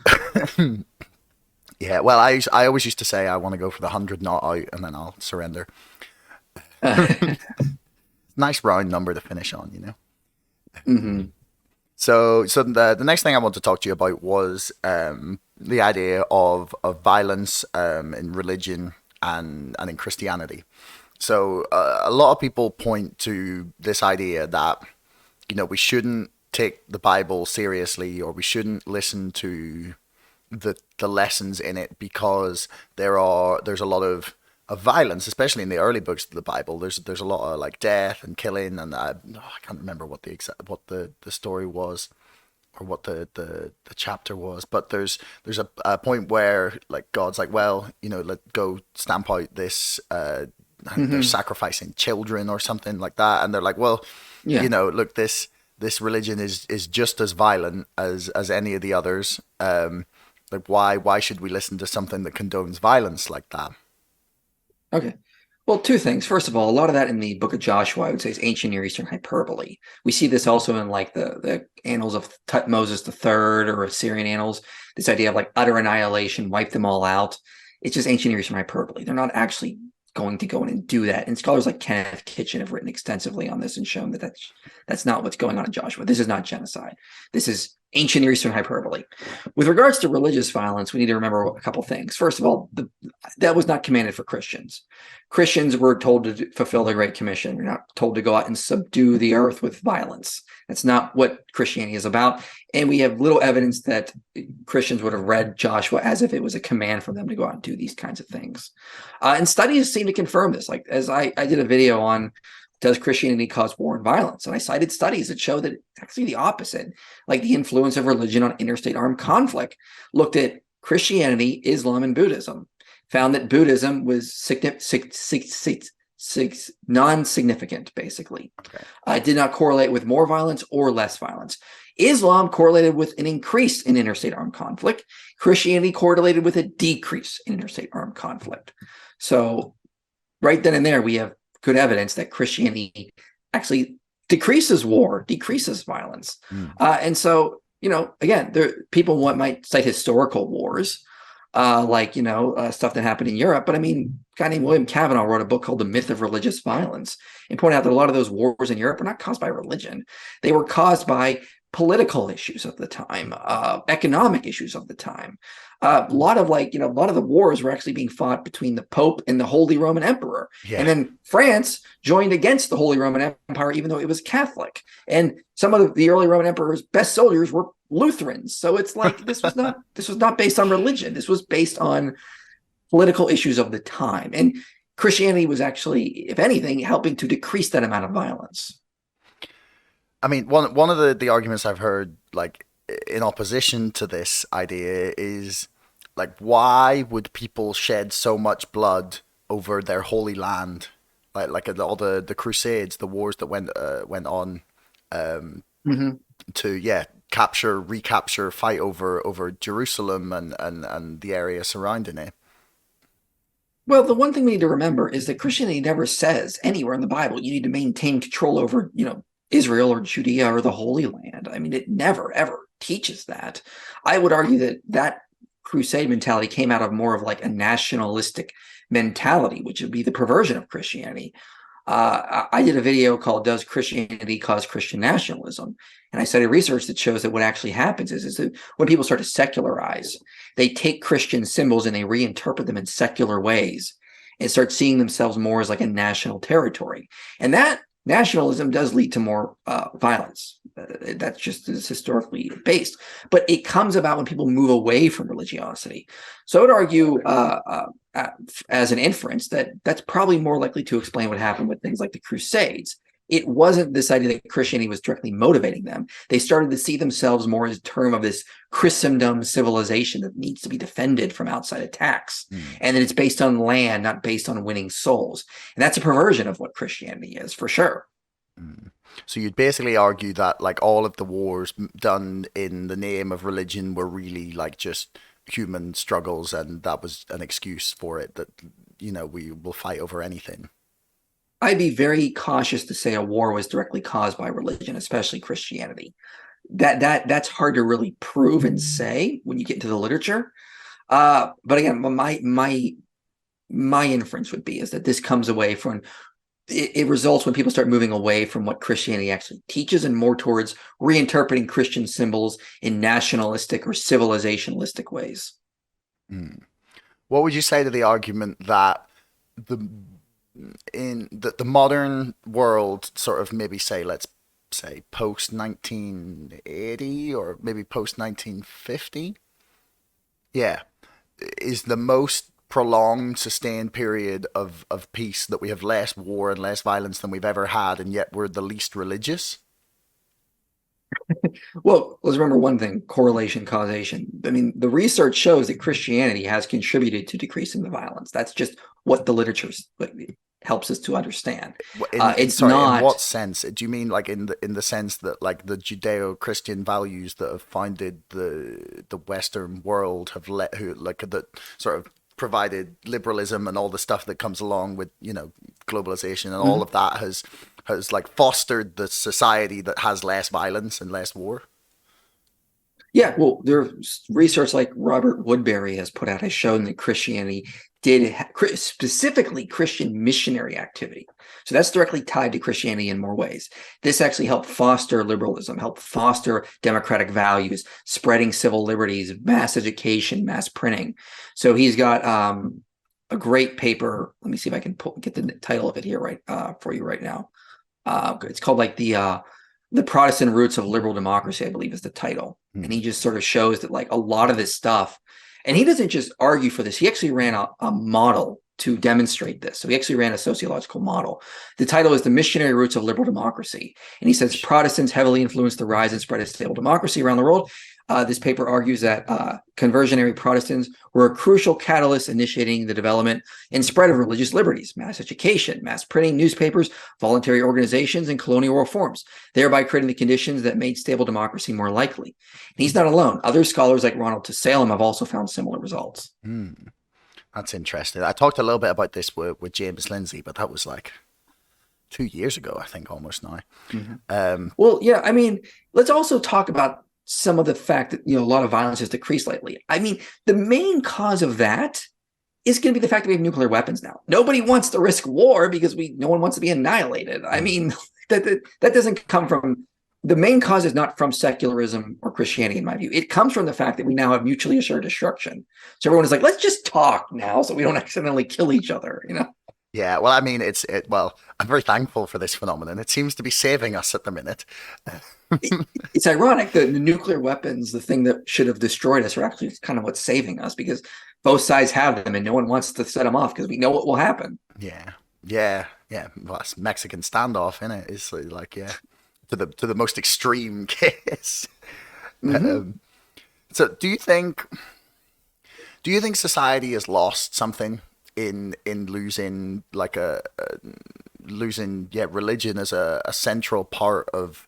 Yeah, well, I always used to say I want to go for the 100 not out, and then I'll surrender. Nice round number to finish on, you know. Hmm. So the next thing I want to talk to you about was the idea of violence in religion and in Christianity. So a lot of people point to this idea that we shouldn't take the Bible seriously, or we shouldn't listen to the lessons in it, because there's a lot of violence, especially in the early books of the Bible. There's a lot of like death and killing, and I can't remember what the story was, or what the chapter was, but there's a point where like God's like, well, let go stamp out this. I think they're Hmm. sacrificing children or something like that, and they're like, well, Yeah. look, this religion is just as violent as any of the others. Like, why should we listen to something that condones violence like that? Okay. Well, two things. First of all, a lot of that in the book of Joshua, I would say, is ancient Near Eastern hyperbole. We see this also in like the annals of Tutmosis III or Assyrian annals. This idea of like utter annihilation, wipe them all out. It's just ancient Near Eastern hyperbole. They're not actually going to go in and do that. And scholars like Kenneth Kitchen have written extensively on this and shown that that's not what's going on in Joshua. This is not genocide. This is ancient Near Eastern hyperbole. With regards to religious violence, we need to remember a couple things. First of all, that was not commanded for Christians. Christians were told to fulfill the Great Commission. You're not told to go out and subdue the earth with violence. That's not what Christianity is about. And we have little evidence that Christians would have read Joshua as if it was a command for them to go out and do these kinds of things. And studies seem to confirm this. Like, as I did a video on, does Christianity cause war and violence? And I cited studies that show that it's actually the opposite. Like the influence of religion on interstate armed conflict. Looked at Christianity, Islam, and Buddhism. Found that Buddhism was non-significant, basically. Okay. It did not correlate with more violence or less violence. Islam correlated with an increase in interstate armed conflict. Christianity correlated with a decrease in interstate armed conflict. So right then and there, we have good evidence that Christianity actually decreases war, decreases violence. Mm. And so, again, people might cite historical wars, stuff that happened in Europe. But I mean, a guy named William Cavanaugh wrote a book called The Myth of Religious Violence and pointed out that a lot of those wars in Europe were not caused by religion. They were caused by political issues of the time, economic issues of the time. A lot of the wars were actually being fought between the Pope and the Holy Roman Emperor. Yeah. And then France joined against the Holy Roman Empire, even though it was Catholic. And some of the early Roman emperor's best soldiers were Lutherans. So it's like this was not based on religion. This was based on political issues of the time. And Christianity was actually, if anything, helping to decrease that amount of violence. I mean, one of the arguments I've heard, like in opposition to this idea, is like, why would people shed so much blood over their holy land, like all the crusades, the wars that went on, Mm-hmm. to capture, recapture, fight over Jerusalem and the area surrounding it. Well, the one thing we need to remember is that Christianity never says anywhere in the Bible you need to maintain control over, Israel or Judea or the Holy Land. I mean, it never, ever teaches that. I would argue that crusade mentality came out of more of like a nationalistic mentality, which would be the perversion of Christianity. I did a video called "Does Christianity Cause Christian Nationalism?" And I cited research that shows that what actually happens is that when people start to secularize, they take Christian symbols and they reinterpret them in secular ways and start seeing themselves more as like a national territory. And that nationalism does lead to more violence. That's just is historically based. But it comes about when people move away from religiosity. So I would argue as an inference that that's probably more likely to explain what happened with things like the Crusades. It wasn't this idea that Christianity was directly motivating them. They started to see themselves more as a term of this Christendom civilization that needs to be defended from outside attacks. And that it's based on land, not based on winning souls. And that's a perversion of what Christianity is, for sure. So you'd basically argue that like all of the wars done in the name of religion were really like just human struggles, and that was an excuse for it, that we will fight over anything. I'd be very cautious to say a war was directly caused by religion, especially Christianity. That's hard to really prove and say when you get into the literature. But again, my inference would be is that this comes away from it results when people start moving away from what Christianity actually teaches and more towards reinterpreting Christian symbols in nationalistic or civilizationalistic ways. Mm. What would you say to the argument that the the modern world, sort of, maybe say, let's say post 1980 or maybe post 1950, yeah, is the most prolonged, sustained period of peace, that we have less war and less violence than we've ever had, and yet we're the least religious? Well, let's remember one thing: correlation, causation. I mean, the research shows that Christianity has contributed to decreasing the violence. That's just what the literature helps us to understand. In It's sorry, in not. what sense? Do you mean like in the sense that, like, the Judeo-Christian values that have founded the Western world have let who like that sort of provided liberalism and all the stuff that comes along with, globalization, and all Mhm. of that has like fostered the society that has less violence and less war? Yeah, well, there's research like Robert Woodbury has put out has shown that Christianity did specifically Christian missionary activity. So that's directly tied to Christianity in more ways. This actually helped foster liberalism, helped foster democratic values, spreading civil liberties, mass education, mass printing. So he's got a great paper. Let me see if I can get the title of it here right for you right now. It's called like the Protestant Roots of Liberal Democracy, I believe is the title. And Hmm. he just sort of shows that like a lot of this stuff, and he doesn't just argue for this, he actually ran a model to demonstrate this. So he actually ran a sociological model. The title is The Missionary Roots of Liberal Democracy. And he says Protestants heavily influenced the rise and spread of stable democracy around the world. This paper argues that conversionary Protestants were a crucial catalyst initiating the development and spread of religious liberties, mass education, mass printing, newspapers, voluntary organizations, and colonial reforms, thereby creating the conditions that made stable democracy more likely. And he's not alone. Other scholars like Ronald to Salem have also found similar results. Hmm. That's interesting. I talked a little bit about this with James Lindsay, but that was like 2 years ago, I think, almost now. Mm-hmm. Um, Well, yeah, I mean, let's also talk about some of the fact that, a lot of violence has decreased lately. I mean, the main cause of that is going to be the fact that we have nuclear weapons now. Nobody wants to risk war because no one wants to be annihilated. I mean, that doesn't come from the main cause is not from secularism or Christianity, in my view. It comes from the fact that we now have mutually assured destruction. So everyone is like, let's just talk now so we don't accidentally kill each other. Yeah, well, I mean, well, I'm very thankful for this phenomenon. It seems to be saving us at the minute. It's ironic that the nuclear weapons, the thing that should have destroyed us, are actually kind of what's saving us because both sides have them and no one wants to set them off because we know what will happen. Yeah, yeah, yeah. Well, it's Mexican standoff, isn't it? It's like, yeah, to the most extreme case. Mm-hmm. Um, so, do you think society has lost something in losing, like, losing, yeah, religion as a central part of,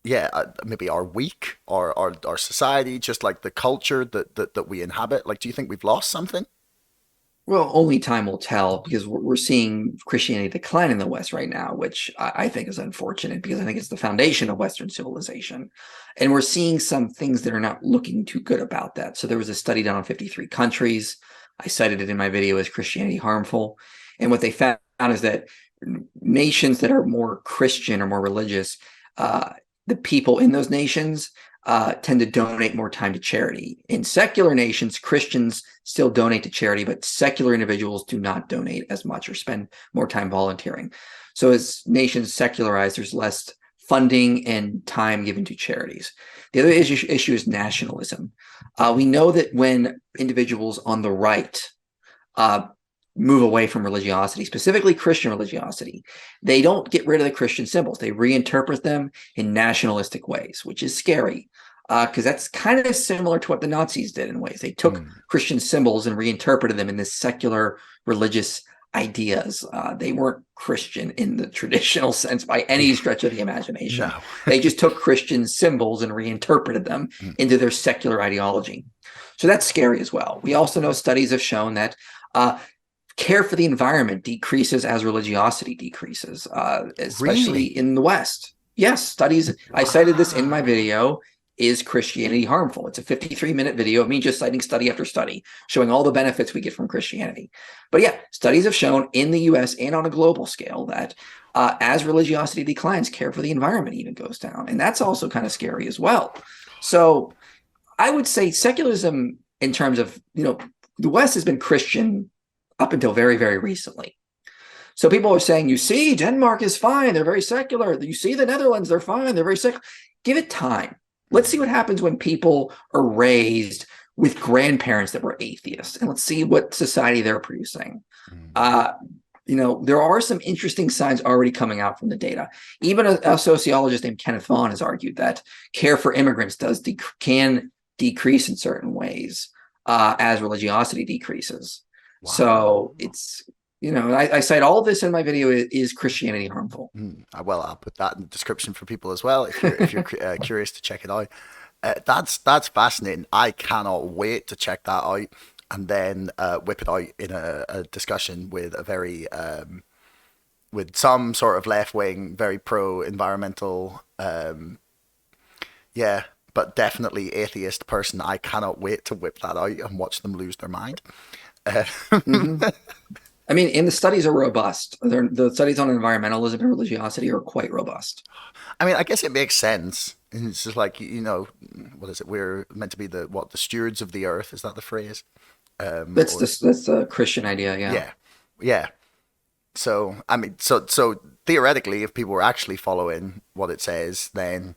yeah, maybe our week, our society, just like the culture that we inhabit? Like, do you think we've lost something? Well, only time will tell because we're seeing Christianity decline in the West right now, which I think is unfortunate because I think it's the foundation of Western civilization. And we're seeing some things that are not looking too good about that. So there was a study done on 53 countries. I cited it in my video as Christianity harmful. And what they found is that nations that are more Christian or more religious, the people in those nations tend to donate more time to charity. In secular nations, Christians still donate to charity, but secular individuals do not donate as much or spend more time volunteering. So as nations secularize, there's less funding and time given to charities. The other issue is nationalism. We know that when individuals on the right uh, move away from religiosity, specifically Christian religiosity, they don't get rid of the Christian symbols. They reinterpret them in nationalistic ways, which is scary because that's kind of similar to what the Nazis did in ways. They took Hmm. Christian symbols and reinterpreted them in this secular religious ideas. They weren't Christian in the traditional sense by any stretch of the imagination. No. They just took Christian symbols and reinterpreted them into their secular ideology. So that's scary as well. We also know studies have shown that uh, care for the environment decreases as religiosity decreases, especially Really? in the West. Yes, studies. I cited this in my Wow. video. Is Christianity harmful? It's a 53-minute video of me just citing study after study, showing all the benefits we get from Christianity. But yeah, studies have shown in the US and on a global scale that as religiosity declines, care for the environment even goes down. And that's also kind of scary as well. So I would say secularism, in terms of, the West has been Christian up until very, very recently. So people are saying, you see, Denmark is fine. They're very secular. You see, the Netherlands, they're fine. They're very secular. Give it time. Let's see what happens when people are raised with grandparents that were atheists, and let's see what society they're producing. Mm. Uh, there are some interesting signs already coming out from the data. Even a sociologist named Kenneth Vaughan has argued that care for immigrants can decrease in certain ways as religiosity decreases. So Wow. it's, I cite all this in my video. Is Christianity harmful? Well, I'll put that in the description for people as well if you're curious to check it out. That's fascinating. I cannot wait to check that out and then whip it out in a discussion with a very with some sort of left wing, very pro environmental, yeah, but definitely atheist person. I cannot wait to whip that out and watch them lose their mind. Mm-hmm. I mean, and the studies are robust. The studies on environmentalism and religiosity are quite robust. I mean, I guess it makes sense. It's just like, what is it? We're meant to be the stewards of the earth. Is that the phrase? Or That's the Christian idea, yeah. yeah, yeah. So I mean, so theoretically, if people were actually following what it says, then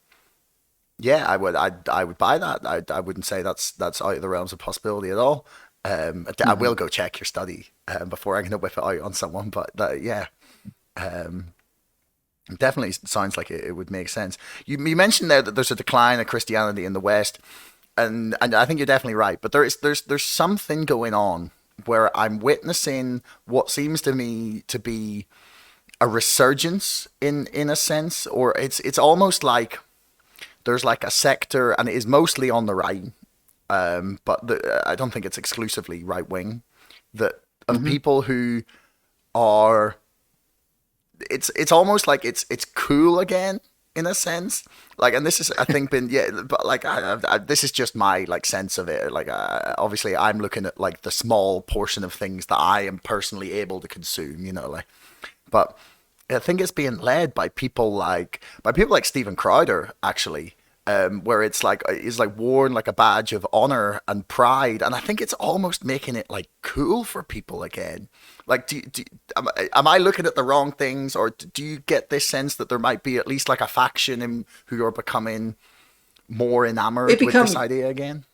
yeah, I would buy that. I wouldn't say that's out of the realms of possibility at all. I Mm-hmm. will go check your study before I'm going to whip it out on someone, but yeah, um, it definitely sounds like it would make sense. You mentioned there that there's a decline of Christianity in the West, and I think you're definitely right. But there's something going on where I'm witnessing what seems to me to be a resurgence in a sense, or it's almost like there's like a sector, and it is mostly on the right, but I don't think it's exclusively right wing, that of Mm-hmm. people who are it's almost like it's cool again in a sense, like, and this is I think been, yeah, but like this is just my like sense of it, like obviously I'm looking at like the small portion of things that I am personally able to consume, like, but I think it's being led by people like Stephen Crowder, actually, where it's like worn like a badge of honor and pride, and I think it's almost making it like cool for people again. Like, am I looking at the wrong things, or do you get this sense that there might be at least like a faction who are becoming more It enamored with this become idea again?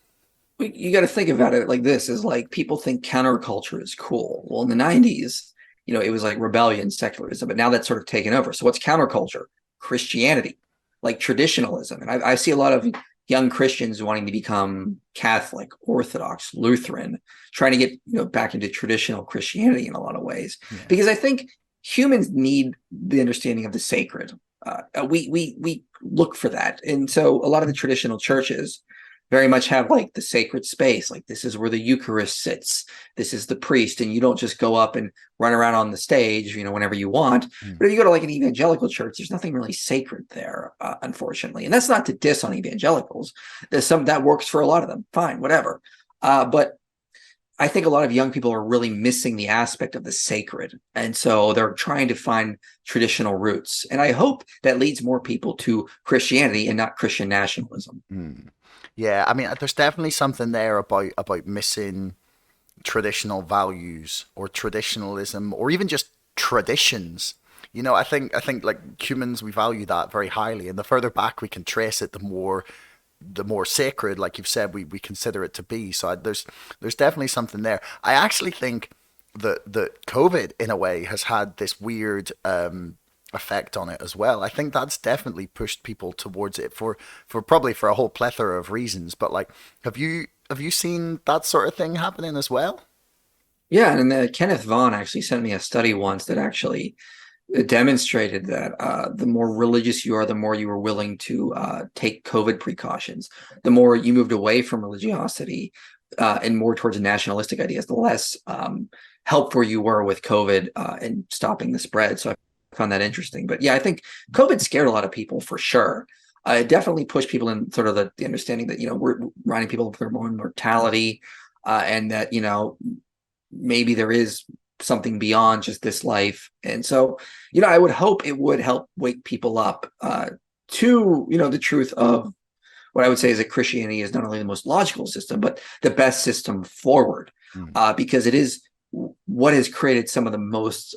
You got to think about it like this: is like people think counterculture is cool. Well, in the '90s, it was like rebellion, secularism, but now that's sort of taken over. So what's counterculture? Christianity, like traditionalism, and I see a lot of young Christians wanting to become Catholic, Orthodox, Lutheran, trying to get back into traditional Christianity in a lot of ways, Yeah. because I think humans need the understanding of the sacred. We look for that, and so a lot of the traditional churches very much have like the sacred space, like this is where the Eucharist sits, this is the priest, and you don't just go up and run around on the stage whenever you want. Mm. But if you go to like an evangelical church, there's nothing really sacred there, unfortunately. And that's not to diss on evangelicals. There's some that works for a lot of them, fine, whatever. But I think a lot of young people are really missing the aspect of the sacred, and so they're trying to find traditional roots, and I hope that leads more people to Christianity and not Christian nationalism. Mm. Yeah, I mean, there's definitely something there about missing traditional values or traditionalism or even just traditions. I think like humans, we value that very highly, and the further back we can trace it, the more sacred, like you've said, we consider it to be. So there's definitely something there. I actually think that COVID in a way has had this weird effect on it as well. I think that's definitely pushed people towards it for probably for a whole plethora of reasons. But like, have you seen that sort of thing happening as well? Yeah, and Kenneth Vaughn actually sent me a study once that actually demonstrated that the more religious you are, the more you are willing to take COVID precautions. The more you moved away from religiosity and more towards nationalistic ideas, the less help where you were with COVID and stopping the spread. So I found that interesting. But yeah, I think COVID scared a lot of people for sure. It definitely pushed people in sort of the understanding that, we're reminding people of their own mortality, and that, maybe there is something beyond just this life. And so, I would hope it would help wake people up to, the truth of what I would say is that Christianity is not only the most logical system, but the best system forward, Mm. because it is what has created some of the most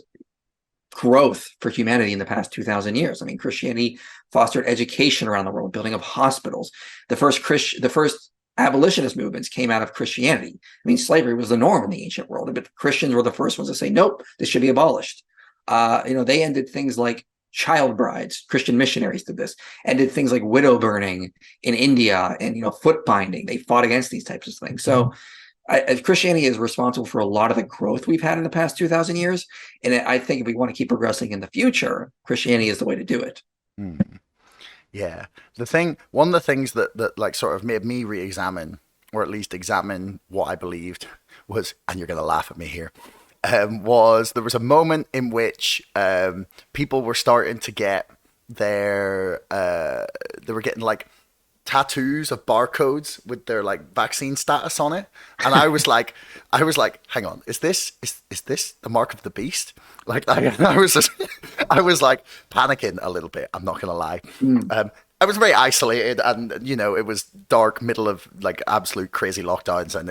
growth for humanity in the past 2,000 years. I mean, Christianity fostered education around the world, building of hospitals. The first abolitionist movements came out of Christianity. I mean, slavery was the norm in the ancient world, but Christians were the first ones to say, nope, this should be abolished. They ended things like child brides. Christian missionaries did this, and did things like widow burning in India, and foot binding. They fought against these types of things. So Christianity is responsible for a lot of the growth we've had in the past 2,000 years. And I think if we want to keep progressing in the future, Christianity is the way to do it. Mm. Yeah. One of the things that like sort of made me re-examine, or at least examine what I believed was, and you're going to laugh at me here, was there was a moment in which people were starting to get they were getting like tattoos of barcodes with their like vaccine status on it, and I was like, hang on, is this the mark of the beast? Like I was just, I was like panicking a little bit. I'm not gonna lie. Mm. I was very isolated, and it was dark, middle of like absolute crazy lockdowns, and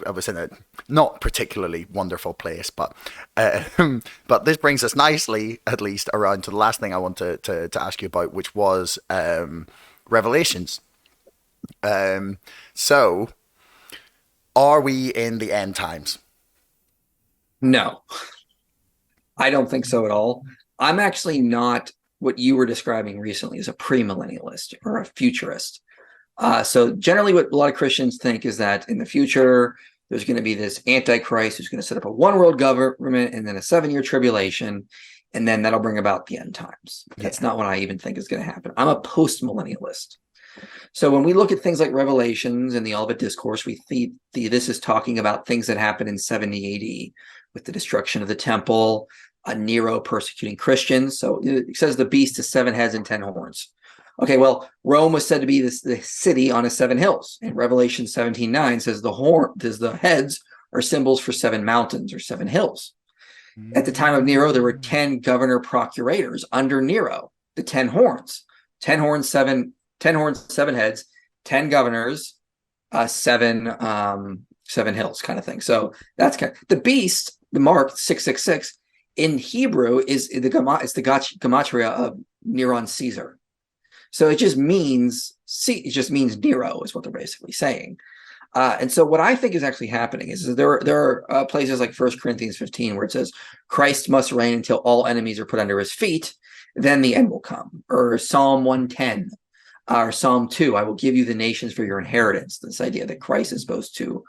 I was in a not particularly wonderful place. But but this brings us nicely, at least, around to the last thing I want to ask you about, which was Revelations. So are we in the end times? No, I don't think so at all. I'm actually not what you were describing recently as a premillennialist or a futurist. So generally what a lot of Christians think is that in the future, there's going to be this antichrist who's going to set up a one world government and then a 7-year tribulation. And then that'll bring about the end times. That's not what I even think is going to happen. I'm a post-millennialist. So when we look at things like Revelations and the Olivet Discourse, we see this is talking about things that happened in 70 AD with the destruction of the temple, Nero persecuting Christians. So it says the beast has 7 heads and 10 horns. Okay, well, Rome was said to be the city on 7 hills. And Revelation 17:9 says the heads are symbols for 7 mountains or 7 hills. At the time of Nero, there were 10 governor procurators under Nero, the 10 horns. 10 horns, 7 heads, 10 governors, 7 hills kind of thing. So that's the beast, the mark 666 in Hebrew is the gematria of Neron Caesar. So it just means Nero is what they're basically saying. And so what I think is actually happening is there are places like 1 Corinthians 15 where it says Christ must reign until all enemies are put under his feet, then the end will come. Or Psalm 110 or Psalm 2, I will give you the nations for your inheritance. This idea that Christ is supposed to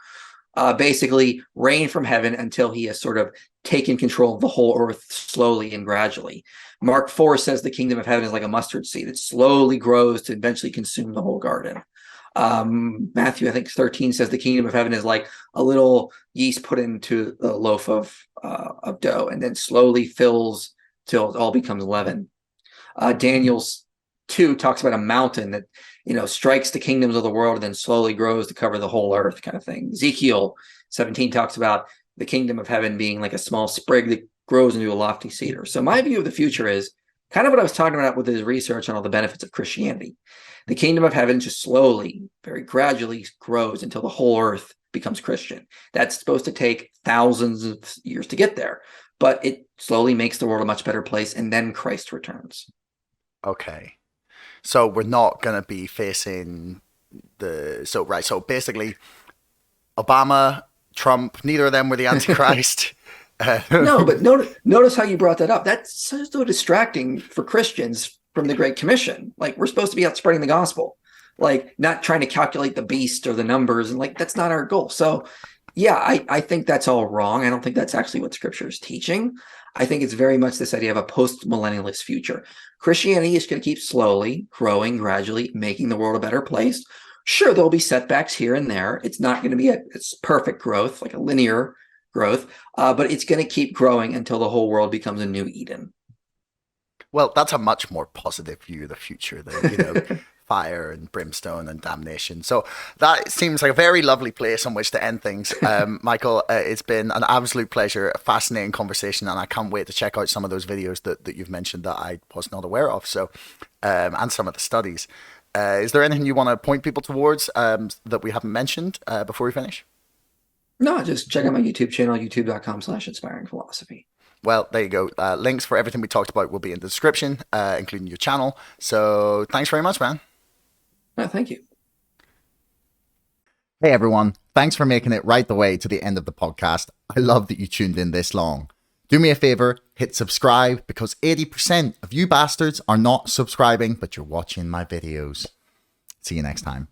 basically reign from heaven until he has sort of taken control of the whole earth slowly and gradually. Mark 4 says the kingdom of heaven is like a mustard seed. It slowly grows to eventually consume the whole garden. Matthew, I think 13 says the kingdom of heaven is like a little yeast put into a loaf of dough and then slowly fills till it all becomes leaven. Daniel 2 talks about a mountain that strikes the kingdoms of the world and then slowly grows to cover the whole earth, kind of thing. Ezekiel 17 talks about the kingdom of heaven being like a small sprig that grows into a lofty cedar. So my view of the future is kind of what I was talking about with his research on all the benefits of Christianity. The kingdom of heaven just slowly, very gradually grows until the whole earth becomes Christian. That's supposed to take thousands of years to get there, but it slowly makes the world a much better place, and then Christ returns. Okay. So we're not going to be facing so basically Obama, Trump, neither of them were the Antichrist. No, but notice how you brought that up. That's so distracting for Christians from the Great Commission. Like, we're supposed to be out spreading the gospel, like not trying to calculate the beast or the numbers. And like, that's not our goal. So yeah, I think that's all wrong. I don't think that's actually what Scripture is teaching. I think it's very much this idea of a post-millennialist future. Christianity is going to keep slowly growing, gradually making the world a better place. Sure, there'll be setbacks here and there. It's not going to be it's perfect growth, like a linear growth, but it's going to keep growing until the whole world becomes a new Eden. Well, that's a much more positive view of the future than, fire and brimstone and damnation. So that seems like a very lovely place on which to end things. Michael, it's been an absolute pleasure, a fascinating conversation, and I can't wait to check out some of those videos that you've mentioned that I was not aware of. So, and some of the studies. Is there anything you want to point people towards that we haven't mentioned before we finish? No, just check out my YouTube channel, youtube.com/inspiringphilosophy. Well, there you go. Links for everything we talked about will be in the description, including your channel. So thanks very much, man. No, thank you. Hey, everyone. Thanks for making it right the way to the end of the podcast. I love that you tuned in this long. Do me a favor, hit subscribe, because 80% of you bastards are not subscribing, but you're watching my videos. See you next time.